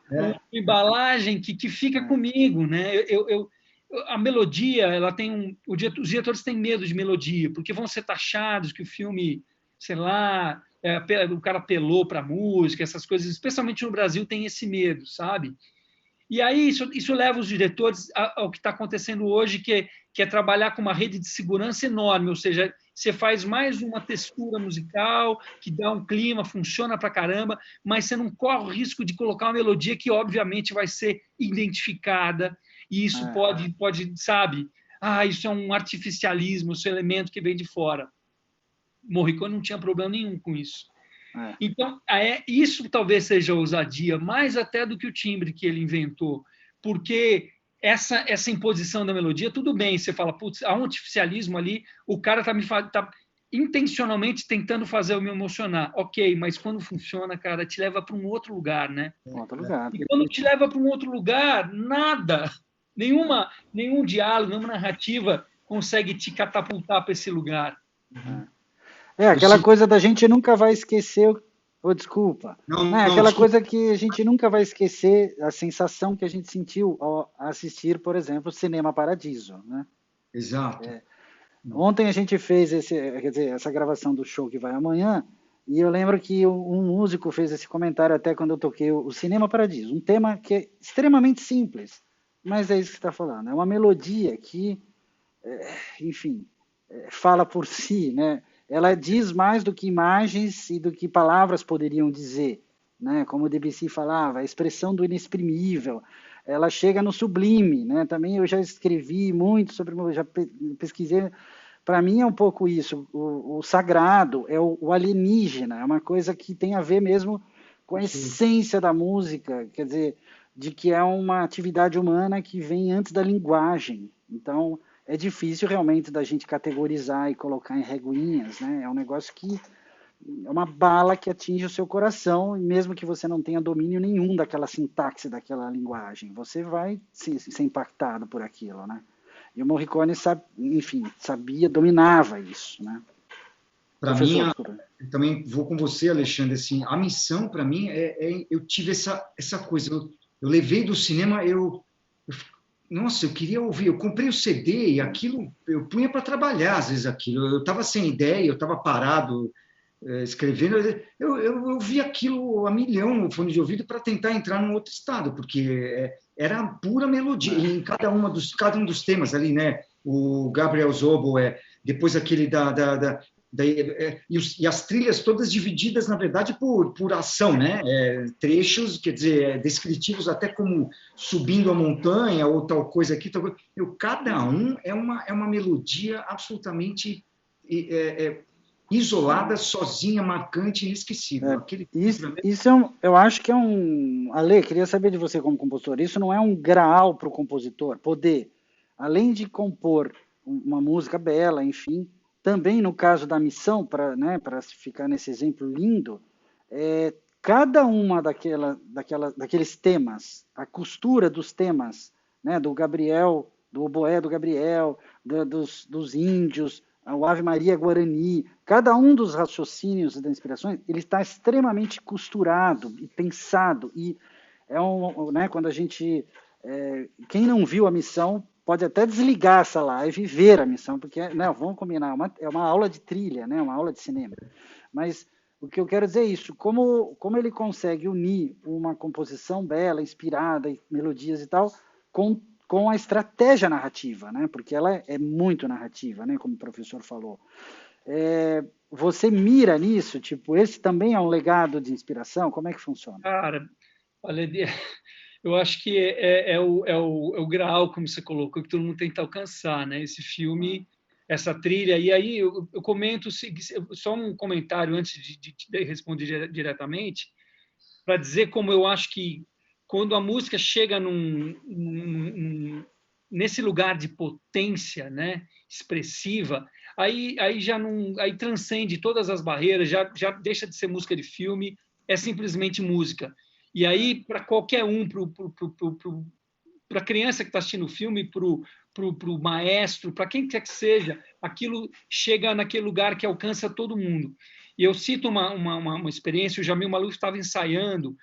Uma embalagem que fica comigo, né? A melodia, ela tem os diretores têm medo de melodia, porque vão ser taxados que o filme, sei lá, o cara apelou para a música, essas coisas, especialmente no Brasil tem esse medo, sabe? E aí isso leva os diretores ao que está acontecendo hoje, que é trabalhar com uma rede de segurança enorme, ou seja, você faz mais uma textura musical que dá um clima, funciona para caramba, mas você não corre o risco de colocar uma melodia que obviamente vai ser identificada, e isso pode, sabe? Isso é um artificialismo, esse elemento que vem de fora. Morricone não tinha problema nenhum com isso. Então, isso talvez seja ousadia, mais até do que o timbre que ele inventou, porque essa imposição da melodia, tudo bem, você fala, putz, há um artificialismo ali, o cara tá intencionalmente tentando fazer eu me emocionar. Ok, mas quando funciona, cara, te leva para um outro lugar, né? Outro lugar. E quando te leva para um outro lugar, nada, nenhum diálogo, nenhuma narrativa consegue te catapultar para esse lugar. Aquela coisa da gente nunca vai esquecer. Desculpa. Não, aquela desculpa. coisa que a gente nunca vai esquecer, a sensação que a gente sentiu ao assistir, por exemplo, Cinema Paradiso, né? Exato. Ontem a gente fez essa gravação do show que vai amanhã, e eu lembro que um músico fez esse comentário até quando eu toquei o Cinema Paradiso, um tema que é extremamente simples, mas é isso que você está falando. É uma melodia que, enfim, fala por si, né? Ela diz mais do que imagens e do que palavras poderiam dizer, né? Como o Debussy falava, a expressão do inexprimível, ela chega no sublime, né? Também eu já escrevi muito sobre, já pesquisei, para mim é um pouco isso, o sagrado, é o alienígena, é uma coisa que tem a ver mesmo com a essência da música, quer dizer, de que é uma atividade humana que vem antes da linguagem. Então, é difícil realmente da gente categorizar e colocar em reguinhas, né? É um negócio que é uma bala que atinge o seu coração, e mesmo que você não tenha domínio nenhum daquela sintaxe, daquela linguagem, você vai ser impactado por aquilo, né? E o Morricone, enfim, sabia, dominava isso, né? Para mim, eu também vou com você, Alexandre, assim, a missão para mim eu tive essa coisa, eu levei do cinema, nossa, eu queria ouvir, eu comprei o CD e aquilo, eu punha para trabalhar às vezes aquilo, eu estava sem ideia, eu estava parado escrevendo, eu vi aquilo a milhão no fone de ouvido para tentar entrar num outro estado, porque era pura melodia, em cada um dos temas ali, né? O Gabriel Zobo, depois aquele e as trilhas todas divididas, na verdade, por ação, né? Trechos, quer dizer, descritivos até como subindo a montanha ou tal coisa aqui. Cada um é uma melodia absolutamente isolada, sozinha, marcante, inesquecível. Eu acho que é um... Ale, queria saber de você como compositor, isso não é um graal para o compositor poder, além de compor uma música bela, enfim, também no caso da missão, para ficar nesse exemplo lindo, cada uma daqueles temas, a costura dos temas, né, do Gabriel, do oboé do Gabriel, dos índios, o Ave Maria Guarani, cada um dos raciocínios e das inspirações, ele está extremamente costurado e pensado, e quando a gente... quem não viu a missão pode até desligar essa live e ver a missão, porque, vamos combinar, é uma aula de trilha, né, uma aula de cinema. Mas o que eu quero dizer é isso, como ele consegue unir uma composição bela, inspirada, melodias e tal, com a estratégia narrativa, né, porque ela é muito narrativa, né, como o professor falou. Você mira nisso? Tipo, esse também é um legado de inspiração? Como é que funciona? Cara, olha... Eu acho que é o graal, como você colocou, que todo mundo tenta alcançar, né? Esse filme, essa trilha. E aí eu comento, só um comentário antes de responder diretamente, para dizer como eu acho que quando a música chega nesse lugar de potência, né, expressiva, aí já não, aí transcende todas as barreiras, já deixa de ser música de filme, é simplesmente música. E aí, para qualquer um, para a criança que está assistindo o filme, para o maestro, para quem quer que seja, aquilo chega naquele lugar que alcança todo mundo. E eu cito uma experiência, o Jamil Maluf estava ensaiando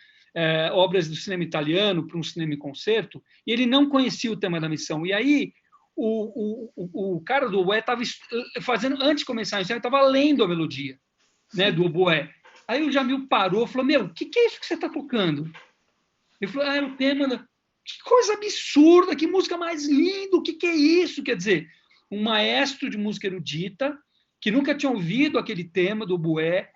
obras do cinema italiano para um cinema em concerto, e ele não conhecia o tema da missão. E aí, o cara do oboé estava fazendo, antes de começar a ensaiar, estava lendo a melodia, né, do oboé. Aí o Jamil parou e falou, o que é isso que você está tocando? Ele falou, é o tema da... Que coisa absurda, que música mais linda, o que é isso? Quer dizer, um maestro de música erudita, que nunca tinha ouvido aquele tema do oboé,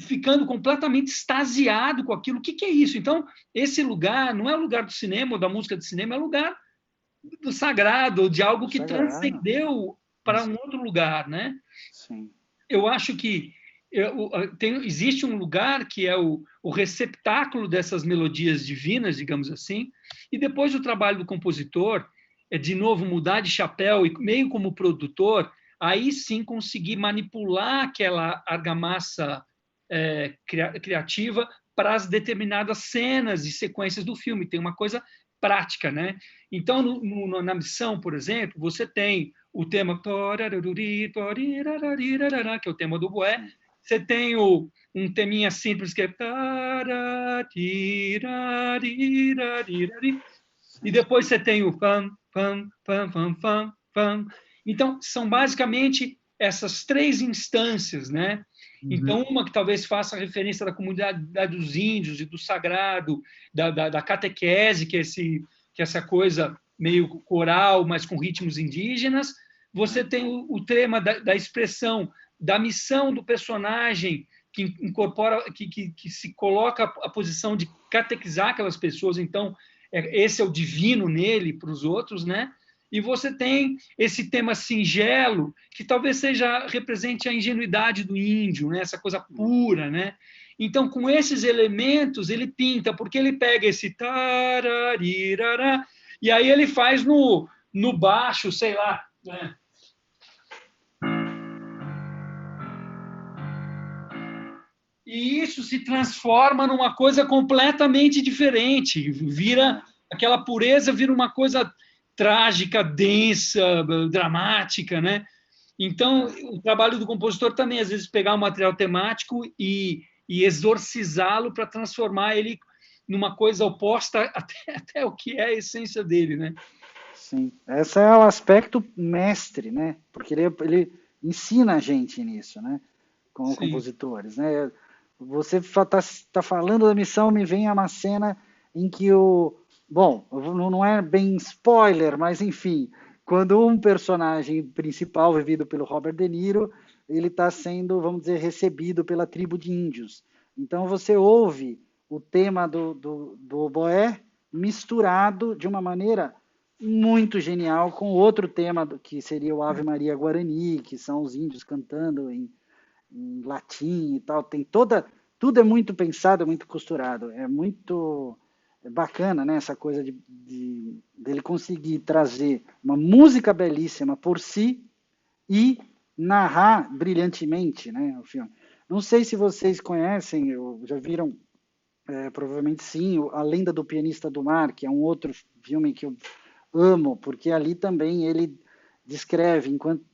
ficando completamente extasiado com aquilo, o que é isso? Então, esse lugar não é o lugar do cinema ou da música de cinema, é o lugar do sagrado, de algo que transcendeu para um outro lugar, né? Sim. Eu acho que existe um lugar que é o receptáculo dessas melodias divinas, digamos assim, e depois o trabalho do compositor é, de novo, mudar de chapéu e meio como produtor, aí sim conseguir manipular aquela argamassa criativa para as determinadas cenas e sequências do filme. Tem uma coisa prática, né? Então, na missão, por exemplo, você tem o tema que é o tema do oboé. Você tem um teminha simples que é e depois você tem o pam, pam, pam, pam, pam, pam. Então, são basicamente essas três instâncias, né? Então, uma que talvez faça referência da comunidade dos índios e do sagrado, da catequese, que é essa coisa meio coral, mas com ritmos indígenas. Você tem o tema da expressão da missão do personagem, que incorpora, que se coloca a posição de catequizar aquelas pessoas. Então, esse é o divino nele para os outros, né? E você tem esse tema singelo, que talvez represente a ingenuidade do índio, né? Essa coisa pura, né? Então, com esses elementos, ele pinta, porque ele pega esse tararirará, e aí ele faz no baixo, sei lá, É. E isso se transforma numa coisa completamente diferente. Vira aquela pureza, vira uma coisa trágica, densa, dramática, né? Então, o trabalho do compositor também, às vezes, pegar um material temático e exorcizá-lo para transformar ele numa coisa oposta até o que é a essência dele, né? Sim, esse é o aspecto mestre, né? Porque ele ensina a gente nisso, né? Como Sim. compositores, né? Você está falando da missão, me vem uma cena em que o... Bom, não é bem spoiler, mas enfim, quando um personagem principal, vivido pelo Robert De Niro, ele está sendo, vamos dizer, recebido pela tribo de índios. Então você ouve o tema do oboé misturado de uma maneira muito genial com outro tema que seria o Ave Maria Guarani, que são os índios cantando em latim e tal, tudo é muito pensado, é muito costurado, é muito bacana, né, essa coisa dele conseguir trazer uma música belíssima por si e narrar brilhantemente, né, o filme. Não sei se vocês conhecem, já viram, provavelmente sim, A Lenda do Pianista do Mar, que é um outro filme que eu amo, porque ali também ele descreve, enquanto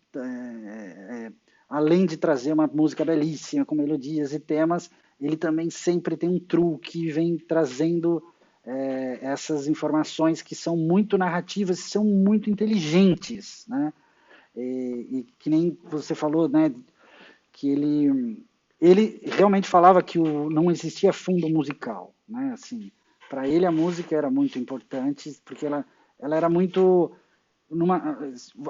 além de trazer uma música belíssima, com melodias e temas, ele também sempre tem um truque, vem trazendo essas informações que são muito narrativas, são muito inteligentes, né? E que nem você falou, né, que ele realmente falava que não existia fundo musical, né? Assim, para ele a música era muito importante, porque ela era muito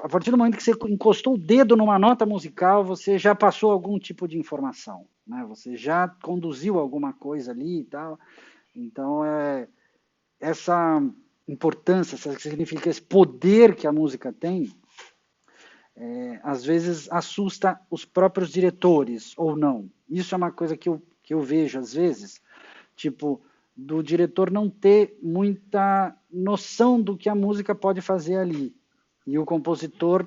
a partir do momento que você encostou o dedo numa nota musical, você já passou algum tipo de informação, né? Você já conduziu alguma coisa ali e tal. Então, essa importância, essa significa esse poder que a música tem, às vezes assusta os próprios diretores, ou não. Isso é uma coisa que eu vejo às vezes, tipo, do diretor não ter muita noção do que a música pode fazer ali. E o compositor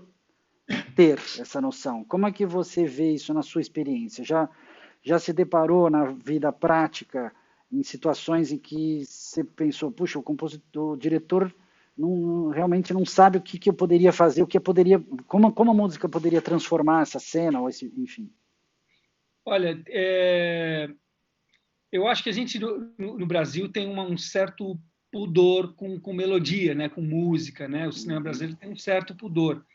ter essa noção. Como é que você vê isso na sua experiência? Já se deparou na vida prática em situações em que você pensou, puxa, o diretor realmente não sabe o que eu poderia fazer, como a música poderia transformar essa cena, ou enfim. Olha, eu acho que a gente no Brasil tem um certo pudor com melodia, né, com música, né? O cinema brasileiro tem um certo pudor.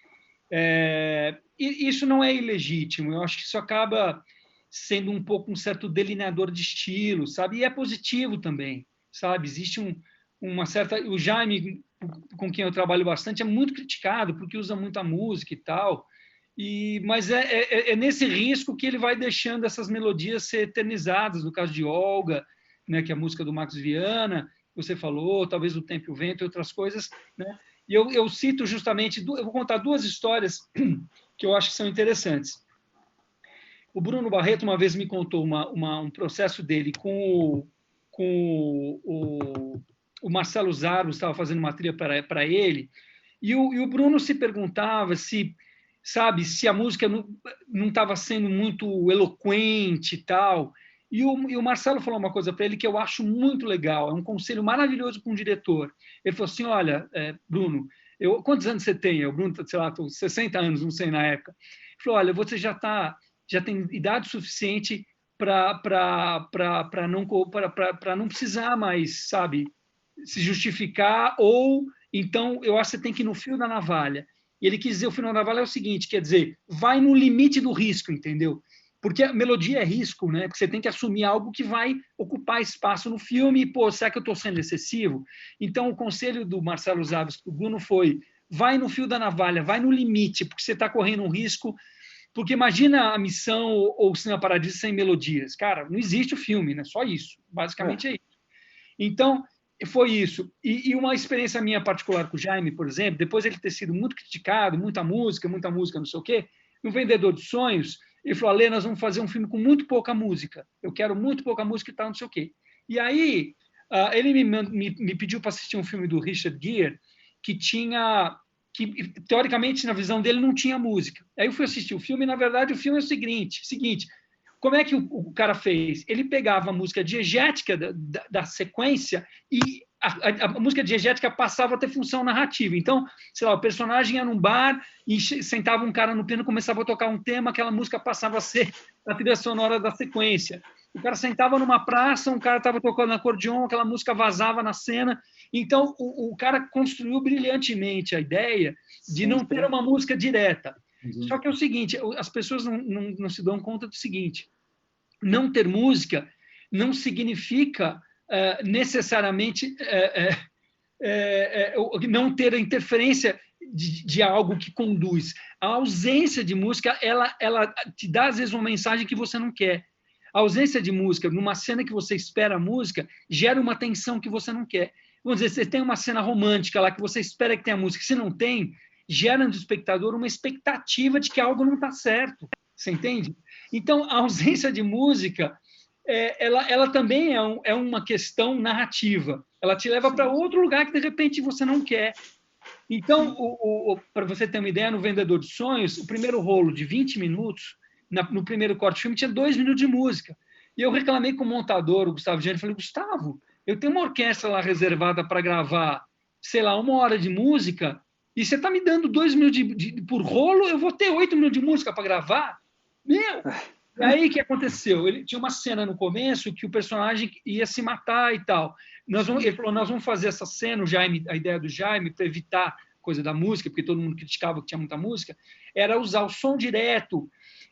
E isso não é ilegítimo. Eu acho que isso acaba sendo um pouco um certo delineador de estilo, sabe? E é positivo também, sabe? Existe uma certa... O Jaime, com quem eu trabalho bastante, é muito criticado porque usa muita música e tal, mas é nesse risco que ele vai deixando essas melodias ser eternizadas, no caso de Olga, né, que é a música do Max Viana, você falou, talvez O Tempo e o Vento e outras coisas, né? E eu cito justamente, eu vou contar duas histórias que eu acho que são interessantes. O Bruno Barreto uma vez me contou um processo dele com o Marcelo Zarbo, estava fazendo uma trilha para ele, e o Bruno se perguntava se a música não estava sendo muito eloquente e tal. E o Marcelo falou uma coisa para ele que eu acho muito legal, é um conselho maravilhoso para um diretor. Ele falou assim, olha, Bruno, quantos anos você tem? O Bruno, sei lá, 60 anos, não sei na época. Ele falou, olha, você já tem idade suficiente para não precisar mais, sabe, se justificar, ou então eu acho que você tem que ir no fio da navalha. E ele quis dizer, o fio da navalha é o seguinte, quer dizer, vai no limite do risco, entendeu? Porque a melodia é risco, né? Porque você tem que assumir algo que vai ocupar espaço no filme, e, pô, será que eu estou sendo excessivo? Então, o conselho do Marcelo Zaves para o Bruno foi, vai no fio da navalha, vai no limite, porque você está correndo um risco. Porque imagina a Missão ou o Cinema Paradiso sem melodias. Cara, não existe o filme, né? Só isso. Basicamente é isso. Então, foi isso. E uma experiência minha particular com o Jaime, por exemplo, depois de ele ter sido muito criticado, muita música, não sei o quê, no Vendedor de Sonhos, ele falou, Alê, nós vamos fazer um filme com muito pouca música. Eu quero muito pouca música e tal, não sei o quê. E aí, ele me pediu para assistir um filme do Richard Gere que que teoricamente, na visão dele, não tinha música. Aí eu fui assistir o filme, e, na verdade, o filme é o seguinte, como é que o cara fez? Ele pegava a música diegética da sequência e a música diegética passava a ter função narrativa. Então, sei lá, o personagem ia num bar e sentava um cara no piano, começava a tocar um tema, aquela música passava a ser a trilha sonora da sequência. O cara sentava numa praça, um cara estava tocando acordeon, aquela música vazava na cena. Então, o cara construiu brilhantemente a ideia de não ter uma música direta. Só que é o seguinte, as pessoas não se dão conta do seguinte, não ter música não significa necessariamente não ter a interferência de algo que conduz. A ausência de música, ela te dá, às vezes, uma mensagem que você não quer. A ausência de música, numa cena que você espera a música, gera uma tensão que você não quer. Vamos dizer, você tem uma cena romântica lá que você espera que tenha música, se não tem, gera no espectador uma expectativa de que algo não está certo. Você entende? Então, a ausência de música, ela também é uma questão narrativa. Ela te leva para outro lugar que, de repente, você não quer. Então, para você ter uma ideia, no Vendedor de Sonhos, o primeiro rolo de 20 minutos, no primeiro corte do filme, tinha 2 minutos de música. E eu reclamei com o montador, o Gustavo Gianni, falei, Gustavo, eu tenho uma orquestra lá reservada para gravar, sei lá, 1 hora de música, e você está me dando 2 minutos por rolo, eu vou ter 8 minutos de música para gravar? Meu! E aí, o que aconteceu? Ele tinha uma cena no começo que o personagem ia se matar e tal. Ele falou, nós vamos fazer essa cena, a ideia do Jaime, para evitar coisa da música, porque todo mundo criticava que tinha muita música, era usar o som direto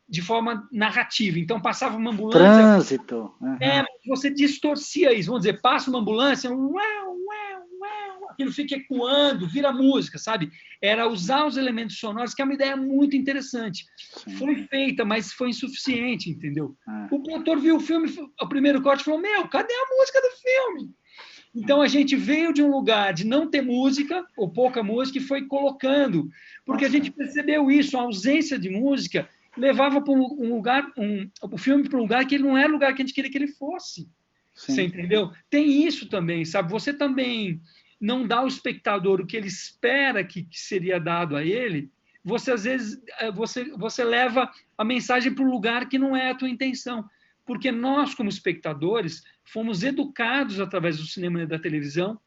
de forma narrativa. Então, passava uma ambulância... Trânsito. Uhum. Você distorcia isso. Vamos dizer, passa uma ambulância, aquilo fica ecoando, vira música, sabe? Era usar os elementos sonoros, que é uma ideia muito interessante. Sim. Foi feita, mas foi insuficiente, entendeu? O produtor viu o filme, o primeiro corte, falou, cadê a música do filme? Então, a gente veio de um lugar de não ter música, ou pouca música, e foi colocando, porque a gente percebeu isso, a ausência de música levava para o filme para um lugar que ele não era o lugar que a gente queria que ele fosse. Sim. Você entendeu? Tem isso também, sabe? Você também não dá ao espectador o que ele espera que seria dado a ele, você, às vezes, você leva a mensagem para um lugar que não é a tua intenção. Porque nós, como espectadores, fomos educados através do cinema e da televisão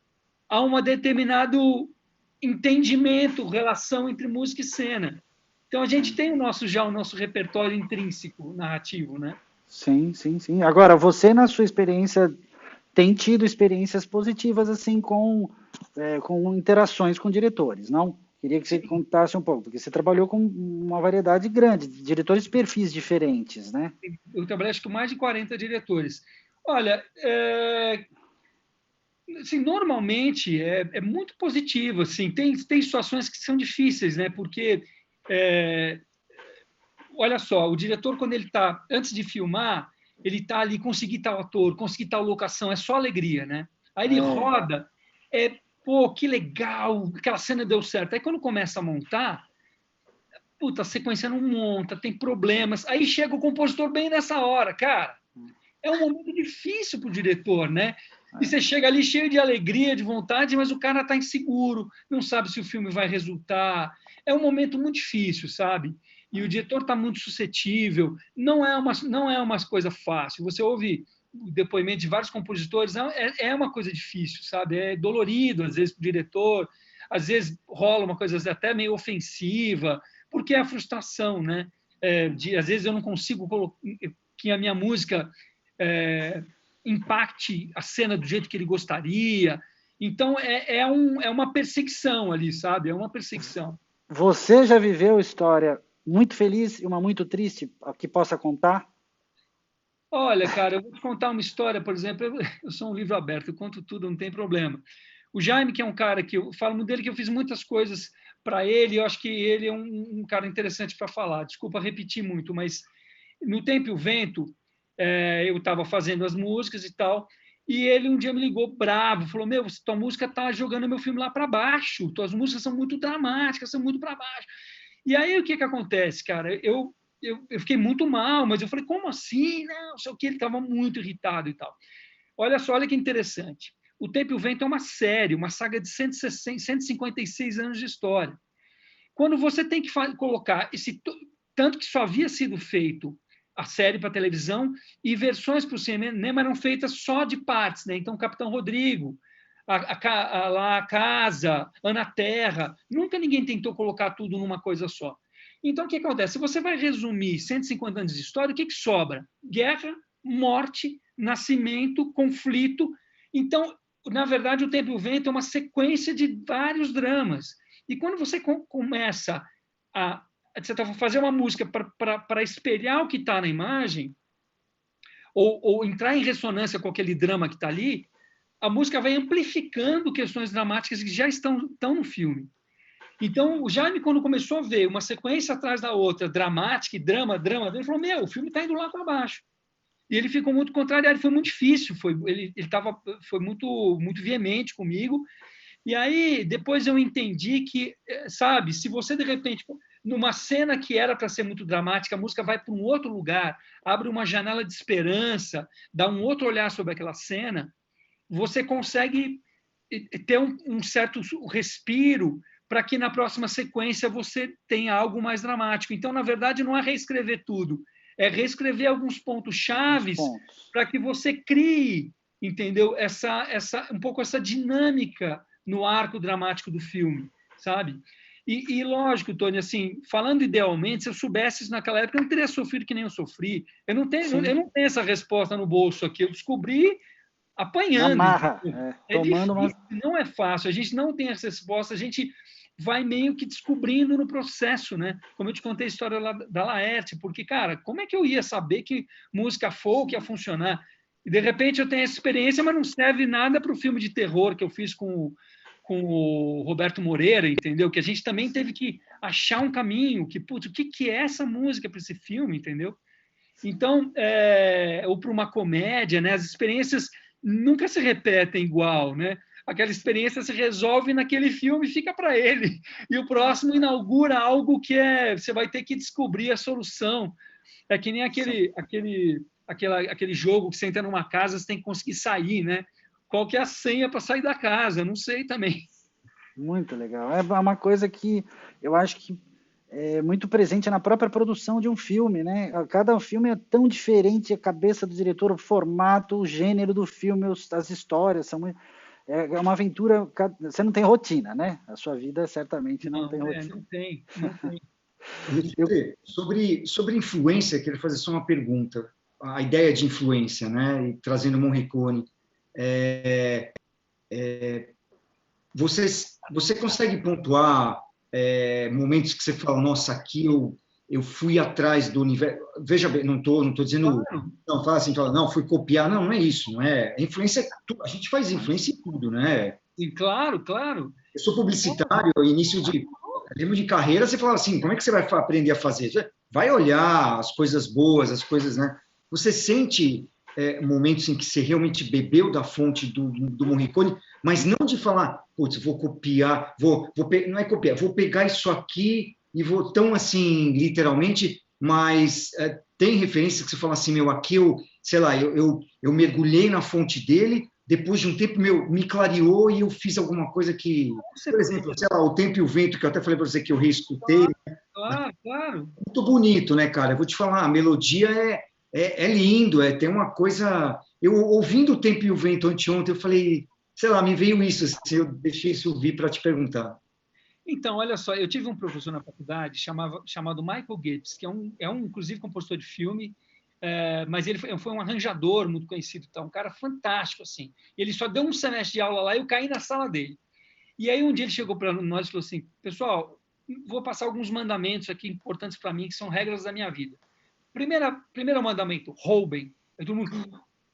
a um determinado entendimento, relação entre música e cena. Então, a gente tem já o nosso repertório intrínseco narrativo, né? Sim. Agora, você, na sua experiência, tem tido experiências positivas assim com interações com diretores, não? Queria que você contasse um pouco, porque você trabalhou com uma variedade grande de diretores de perfis diferentes, né? Eu trabalhei, acho que, com mais de 40 diretores. Olha, assim, normalmente é muito positivo. Assim, tem situações que são difíceis, né? Porque, olha só, o diretor, quando ele está, antes de filmar, ele está ali, conseguir tal ator, conseguir tal locação, é só alegria, né? Aí ele roda, pô, que legal, aquela cena deu certo. Aí quando começa a montar, puta, a sequência não monta, tem problemas. Aí chega o compositor bem nessa hora, cara. É um momento difícil para o diretor, né? E você chega ali cheio de alegria, de vontade, mas o cara está inseguro, não sabe se o filme vai resultar. É um momento muito difícil, sabe? E o diretor está muito suscetível. Não é uma coisa fácil. Você ouve o depoimento de vários compositores, é uma coisa difícil, sabe? É dolorido, às vezes, para o diretor. Às vezes rola uma coisa até meio ofensiva, porque é a frustração, né? Às vezes eu não consigo que a minha música impacte a cena do jeito que ele gostaria. Então, é uma perseguição ali, sabe? É uma perseguição. Você já viveu história muito feliz e uma muito triste que possa contar? Olha, cara, eu vou te contar uma história, por exemplo, eu sou um livro aberto, eu conto tudo, não tem problema. O Jaime, que é um cara que eu falo dele, que eu fiz muitas coisas para ele, eu acho que ele é um cara interessante para falar. Desculpa repetir muito, mas no Tempo e o Vento, eu estava fazendo as músicas e tal, e ele um dia me ligou bravo, falou, tua música está jogando meu filme lá para baixo, tuas músicas são muito dramáticas, são muito para baixo. E aí, o que acontece, cara? Eu fiquei muito mal, mas eu falei, como assim? Não sei o que, ele estava muito irritado e tal. Olha só, olha que interessante. O Tempo e o Vento é uma série, uma saga de 156 anos de história. quando você tem que colocar tanto que só havia sido feito a série para televisão e versões para o cinema eram feitas só de partes, né? Então, Capitão Rodrigo, a Casa, Ana Terra, nunca ninguém tentou colocar tudo numa coisa só. Então, o que acontece? Se você vai resumir 150 anos de história, o que sobra? Guerra, morte, nascimento, conflito. Então, na verdade, O Tempo e o Vento é uma sequência de vários dramas. E quando você começa a fazer uma música para espelhar o que está na imagem, ou entrar em ressonância com aquele drama que está ali, a música vai amplificando questões dramáticas que já estão no filme. Então, o Jaime, quando começou a ver uma sequência atrás da outra, dramática, e drama, ele falou, o filme está indo lá para baixo. E ele ficou muito contrariado, foi muito difícil, ele foi muito veemente comigo. E aí, depois eu entendi que, sabe, se você, de repente, numa cena que era para ser muito dramática, a música vai para um outro lugar, abre uma janela de esperança, dá um outro olhar sobre aquela cena, você consegue ter um certo respiro para que na próxima sequência você tenha algo mais dramático. Então, na verdade, não é reescrever tudo, é reescrever alguns pontos chaves para que você crie, entendeu? Um pouco essa dinâmica no arco dramático do filme, sabe? E lógico, Tony, assim, falando idealmente, se eu soubesse isso naquela época, eu não teria sofrido que nem eu sofri. Eu não tenho essa resposta no bolso aqui. Eu descobri apanhando. Amarra, tomando difícil, não é fácil. A gente não tem essa resposta. A gente vai meio que descobrindo no processo, né? Como eu te contei a história lá da Laerte, porque, cara, como é que eu ia saber que música folk ia funcionar? E, de repente, eu tenho essa experiência, mas não serve nada para o filme de terror que eu fiz com o Roberto Moreira, entendeu? Que a gente também teve que achar um caminho, putz, o que é essa música para esse filme, entendeu? Então, ou para uma comédia, né? As experiências nunca se repetem igual, né? Aquela experiência se resolve naquele filme e fica para ele. E o próximo inaugura algo que você vai ter que descobrir a solução. É que nem aquele jogo que você entra numa casa, você tem que conseguir sair, né? Qual que é a senha para sair da casa? Não sei também. Muito legal. É uma coisa que eu acho que é muito presente na própria produção de um filme, né? Cada filme é tão diferente, a cabeça do diretor, o formato, o gênero do filme, as histórias são muito... É uma aventura, você não tem rotina, né? A sua vida certamente não tem rotina. Não tem. Sobre influência, queria fazer só uma pergunta. A ideia de influência, né? E trazendo Morricone, você consegue pontuar momentos que você fala, nossa, aqui eu fui atrás do universo. Veja bem, não estou dizendo, não, fala assim, não, fui copiar, não é isso, não é. A influência, a gente faz influência em tudo, né? E claro. Eu sou publicitário, início de carreira, você fala assim, como é que você vai aprender a fazer? Você vai olhar as coisas boas, as coisas, né? Você sente momentos em que você realmente bebeu da fonte do Morricone, mas não de falar, putz, vou copiar, não é copiar, vou pegar isso aqui e vou tão assim, literalmente, mas tem referências que você fala assim, aqui eu mergulhei na fonte dele, depois de um tempo, me clareou e eu fiz alguma coisa que, por exemplo, sei lá, O Tempo e o Vento, que eu até falei para você que eu reescutei. Claro. Muito bonito, né, cara? Eu vou te falar, a melodia é lindo, tem uma coisa... Eu, ouvindo O Tempo e o Vento anteontem, eu falei, sei lá, me veio isso, assim, eu deixei isso vir para te perguntar. Então, olha só, eu tive um professor na faculdade chamado Michael Gibbs, que inclusive, compositor de filme, mas ele foi um arranjador muito conhecido, tá? Um cara fantástico, assim. Ele só deu um semestre de aula lá e eu caí na sala dele. E aí, um dia ele chegou para nós e falou assim, pessoal, vou passar alguns mandamentos aqui importantes para mim, que são regras da minha vida. Primeiro mandamento, roubem. Aí todo mundo...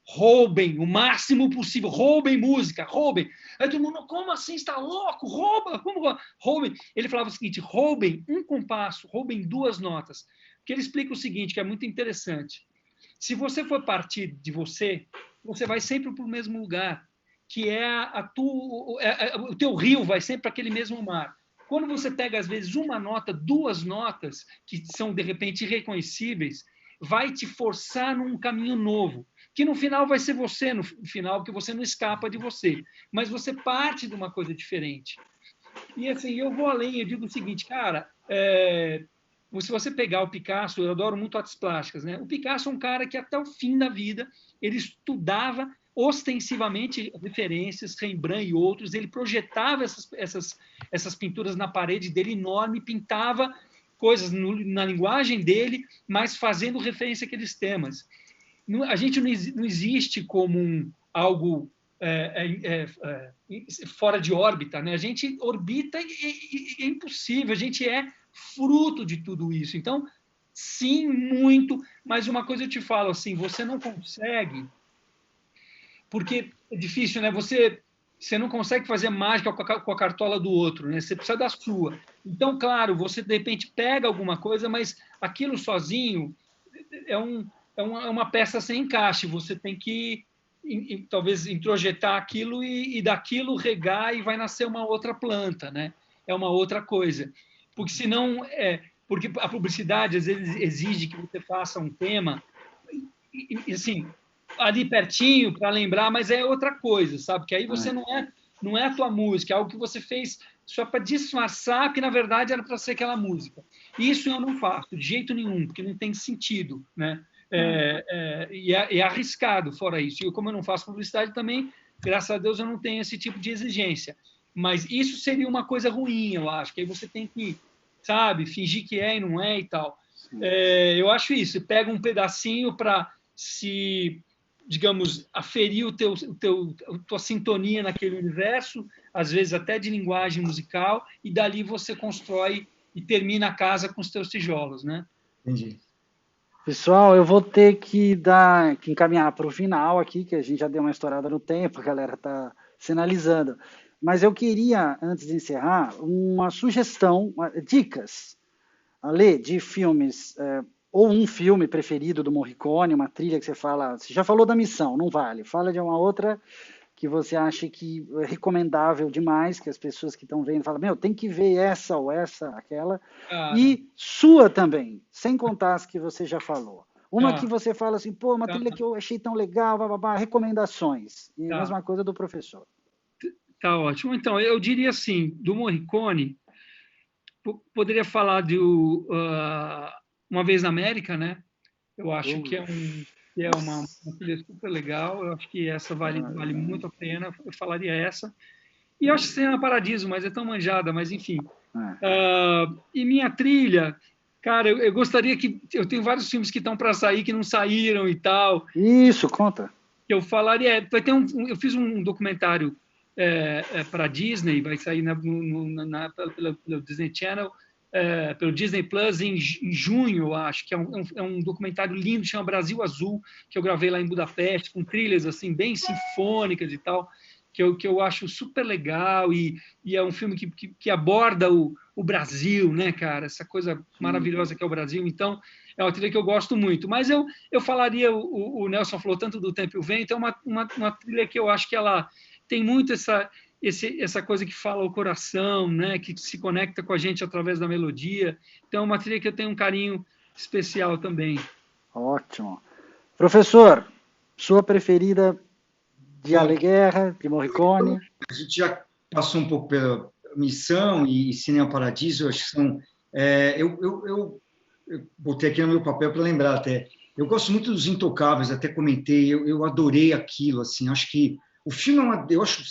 Roubem o máximo possível, roubem música, roubem. Aí todo mundo, como assim? Está louco? Rouba, como roubem? Ele falava o seguinte, roubem um compasso, roubem 2 notas. Porque ele explica o seguinte, que é muito interessante. Se você for partir de você vai sempre para o mesmo lugar, que é o teu rio vai sempre para aquele mesmo mar. Quando você pega, às vezes, uma nota, 2 notas, que são, de repente, irreconhecíveis, vai te forçar num caminho novo, que no final vai ser você, no final, porque você não escapa de você, mas você parte de uma coisa diferente. E assim, eu vou além, eu digo o seguinte, cara, se você pegar o Picasso, eu adoro muito artes plásticas, né? O Picasso é um cara que até o fim da vida ele estudava ostensivamente referências, Rembrandt e outros, ele projetava essas pinturas na parede dele enorme, pintava coisas na linguagem dele, mas fazendo referência àqueles temas. A gente não existe como algo fora de órbita, né? A gente orbita e é impossível, a gente é fruto de tudo isso. Então, sim, muito, mas uma coisa eu te falo, assim, você não consegue, porque é difícil, né? Você não consegue fazer mágica com a cartola do outro, né? Você precisa da sua. Então, claro, você de repente pega alguma coisa, mas aquilo sozinho é uma peça sem encaixe. Você tem que talvez introjetar aquilo e daquilo regar e vai nascer uma outra planta, né? É uma outra coisa. Porque senão, porque a publicidade às vezes exige que você faça um tema e assim, ali pertinho para lembrar, mas é outra coisa, sabe? Que aí você não é a tua música, é algo que você fez só para disfarçar que na verdade era para ser aquela música. Isso eu não faço de jeito nenhum, porque não tem sentido, né? E é arriscado fora isso. E como eu não faço publicidade também, graças a Deus eu não tenho esse tipo de exigência. Mas isso seria uma coisa ruim, eu acho, que aí você tem que, sabe, fingir que é e não é e tal. Eu acho isso, pega um pedacinho para se, digamos, aferir a tua sintonia naquele universo, às vezes até de linguagem musical, e dali você constrói e termina a casa com os teus tijolos, né? Entendi. Pessoal, eu vou ter que encaminhar para o final aqui, que a gente já deu uma estourada no tempo, a galera está sinalizando. Mas eu queria, antes de encerrar, uma sugestão, dicas, Ale, de filmes, ou um filme preferido do Morricone, uma trilha que você já falou da Missão, não vale, fala de uma outra que você acha que é recomendável demais, que as pessoas que estão vendo falam, tem que ver essa ou essa, aquela, e sua também, sem contar as que você já falou. Uma que você fala assim, uma trilha que eu achei tão legal, recomendações, e a mesma coisa do professor. Tá ótimo. Então, eu diria assim, do Morricone, poderia falar de Uma Vez na América, né? Eu acho que é uma trilha super legal, eu acho que essa vale muito a pena, eu falaria essa. E eu acho que Cinema Paradiso, mas é tão manjada, mas enfim. E minha trilha, cara, eu gostaria que... Eu tenho vários filmes que estão para sair, que não saíram e tal. Isso, conta. Eu falaria... eu fiz um documentário para a Disney, vai sair pelo Disney Channel, pelo Disney Plus em junho, eu acho, que é um documentário lindo, chama Brasil Azul, que eu gravei lá em Budapeste, com trilhas assim, bem sinfônicas e tal, que eu acho super legal, e é um filme que aborda o Brasil, né, cara? Essa coisa maravilhosa que é o Brasil. Então, é uma trilha que eu gosto muito. Mas eu falaria, o Nelson falou tanto do Tempo e o Vento, é uma trilha que eu acho que ela tem muito essa coisa que fala o coração, né? Que se conecta com a gente através da melodia. Então, é uma trilha que eu tenho um carinho especial também. Ótimo. Professor, sua preferida de Ale Guerra, de Morricone? A gente já passou um pouco pela Missão e Cinema Paradiso, acho que são... eu botei aqui no meu papel para lembrar até. Eu gosto muito dos Intocáveis, até comentei, eu adorei aquilo, assim, acho que o filme eu acho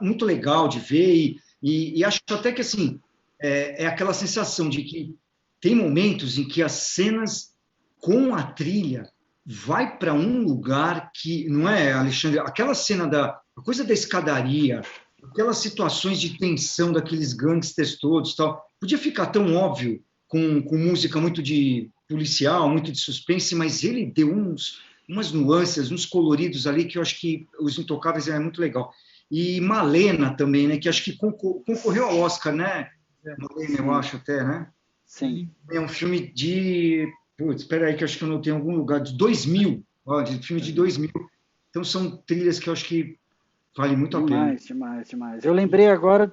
muito legal de ver e acho até que, assim, é aquela sensação de que tem momentos em que as cenas com a trilha vai para um lugar que, não é, Alexandre? Aquela cena a coisa da escadaria, aquelas situações de tensão daqueles gangsters todos, tal, podia ficar tão óbvio com música muito de policial, muito de suspense, mas ele deu umas nuances, uns coloridos ali que eu acho que Os Intocáveis é muito legal. E Malena também, né? Que acho que concorreu ao Oscar, né? Malena, eu acho até, né? Sim. É um filme de... Putz, espera aí que eu acho que eu não tenho em algum lugar. De 2000. Filme de 2000. Então são trilhas que eu acho que vale muito a pena. Demais. Eu lembrei agora...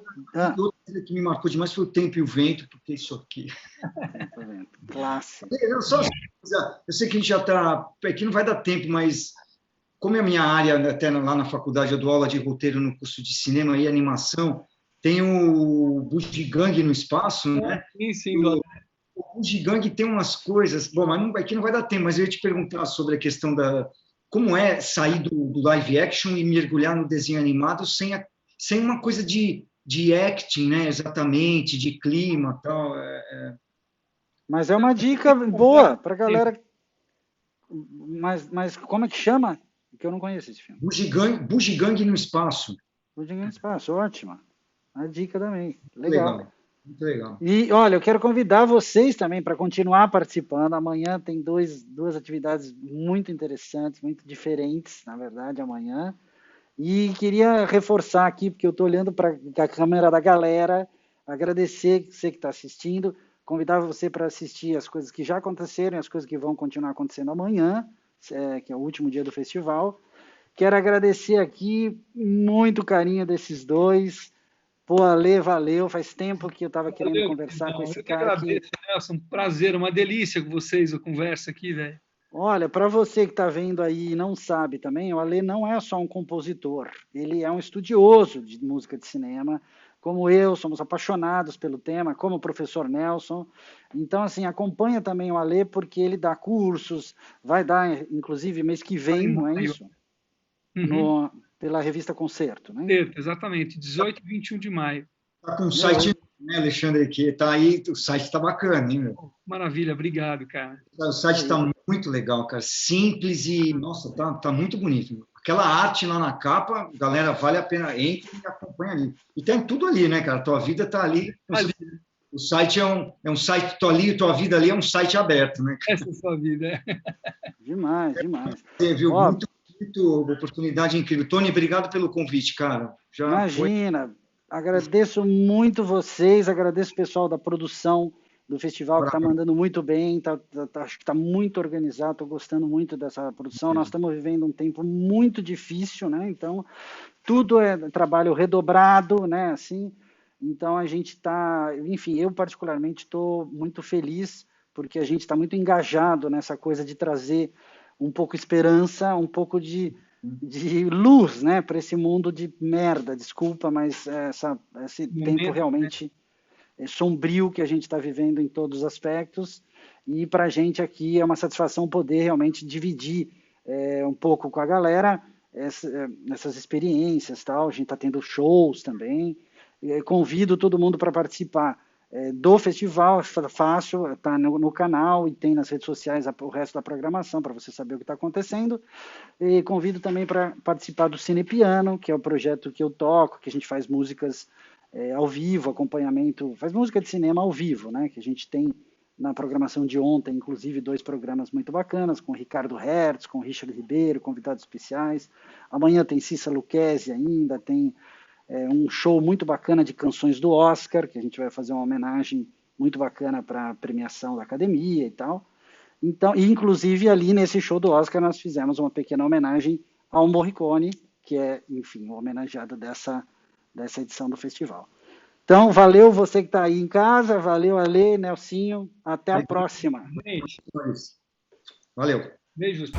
Outra trilha que me marcou demais foi O Tempo e o Vento, porque isso aqui... Clássico. Eu sei que a gente já está... Aqui não vai dar tempo, mas como é a minha área, até lá na faculdade, eu dou aula de roteiro no curso de cinema e animação, tem o Bugigangue no espaço, né? Sim. O Bugigangue tem umas coisas... Bom, mas aqui não vai dar tempo, mas eu ia te perguntar sobre a questão da... Como é sair do live action e mergulhar no desenho animado sem uma coisa de acting, né? Exatamente, de clima e tal. Mas é uma dica boa para a galera. Mas como é que chama? Porque eu não conheço esse filme. Bugigangue no espaço. Bugigangue no espaço, ótima. A dica também. Legal. Muito legal. E, olha, eu quero convidar vocês também para continuar participando. Amanhã tem duas atividades muito interessantes, muito diferentes, na verdade, amanhã. E queria reforçar aqui, porque eu estou olhando para a câmera da galera, agradecer você que está assistindo, convidar você para assistir as coisas que já aconteceram e as coisas que vão continuar acontecendo amanhã, que é o último dia do festival. Quero agradecer aqui muito carinho desses dois. Pô, Ale, valeu. Faz tempo que eu estava querendo conversar com esse cara aqui. Nelson, um prazer, uma delícia com vocês, a conversa aqui, velho. Olha, para você que está vendo aí e não sabe também, o Ale não é só um compositor, ele é um estudioso de música de cinema, como eu, somos apaixonados pelo tema, como o professor Nelson. Então, assim, acompanha também o Ale, porque ele dá cursos, vai dar, inclusive, mês que vem, não é isso? Pela revista Concerto, né? Exatamente, 18 e 21 de maio. Está com o site, né, Alexandre, que está aí, o site está bacana, hein, meu? Maravilha, obrigado, cara. O site está muito legal, cara, simples e, nossa, tá muito bonito. Aquela arte lá na capa, galera, vale a pena, entre e acompanha ali. E tem tudo ali, né, cara? Tua vida está ali. O site é um site, tua vida ali é um site aberto, né? Essa é a sua vida. Demais. Você viu muito oportunidade incrível. Tony, obrigado pelo convite, cara. Imagina, agradeço muito vocês, agradeço o pessoal da produção do festival que está mandando muito bem, acho que está muito organizado, estou gostando muito dessa produção. Nós estamos vivendo um tempo muito difícil, né? Então, tudo é trabalho redobrado, né? Assim, então a gente está, enfim, eu particularmente estou muito feliz, porque a gente está muito engajado nessa coisa de trazer um pouco de esperança, um pouco de luz, né, para esse mundo de merda, desculpa, mas esse tempo realmente sombrio que a gente está vivendo em todos os aspectos, e para a gente aqui é uma satisfação poder realmente dividir um pouco com a galera essas experiências, tal. A gente está tendo shows também, convido todo mundo para participar do festival, é fácil, está no canal e tem nas redes sociais o resto da programação para você saber o que está acontecendo. E convido também para participar do Cinepiano, que é o projeto que eu toco, que a gente faz músicas ao vivo, acompanhamento, faz música de cinema ao vivo, né? Que a gente tem na programação de ontem, inclusive 2 programas muito bacanas, com Ricardo Hertz, com Richard Ribeiro, convidados especiais. Amanhã tem Cissa Lucchesi ainda, tem um show muito bacana de canções do Oscar, que a gente vai fazer uma homenagem muito bacana para a premiação da academia e tal. Então, e inclusive ali nesse show do Oscar nós fizemos uma pequena homenagem ao Morricone, que é, enfim, o homenageado dessa edição do festival. Então, valeu você que está aí em casa, valeu Ale, Nelsinho, até a próxima. Valeu. Beijos.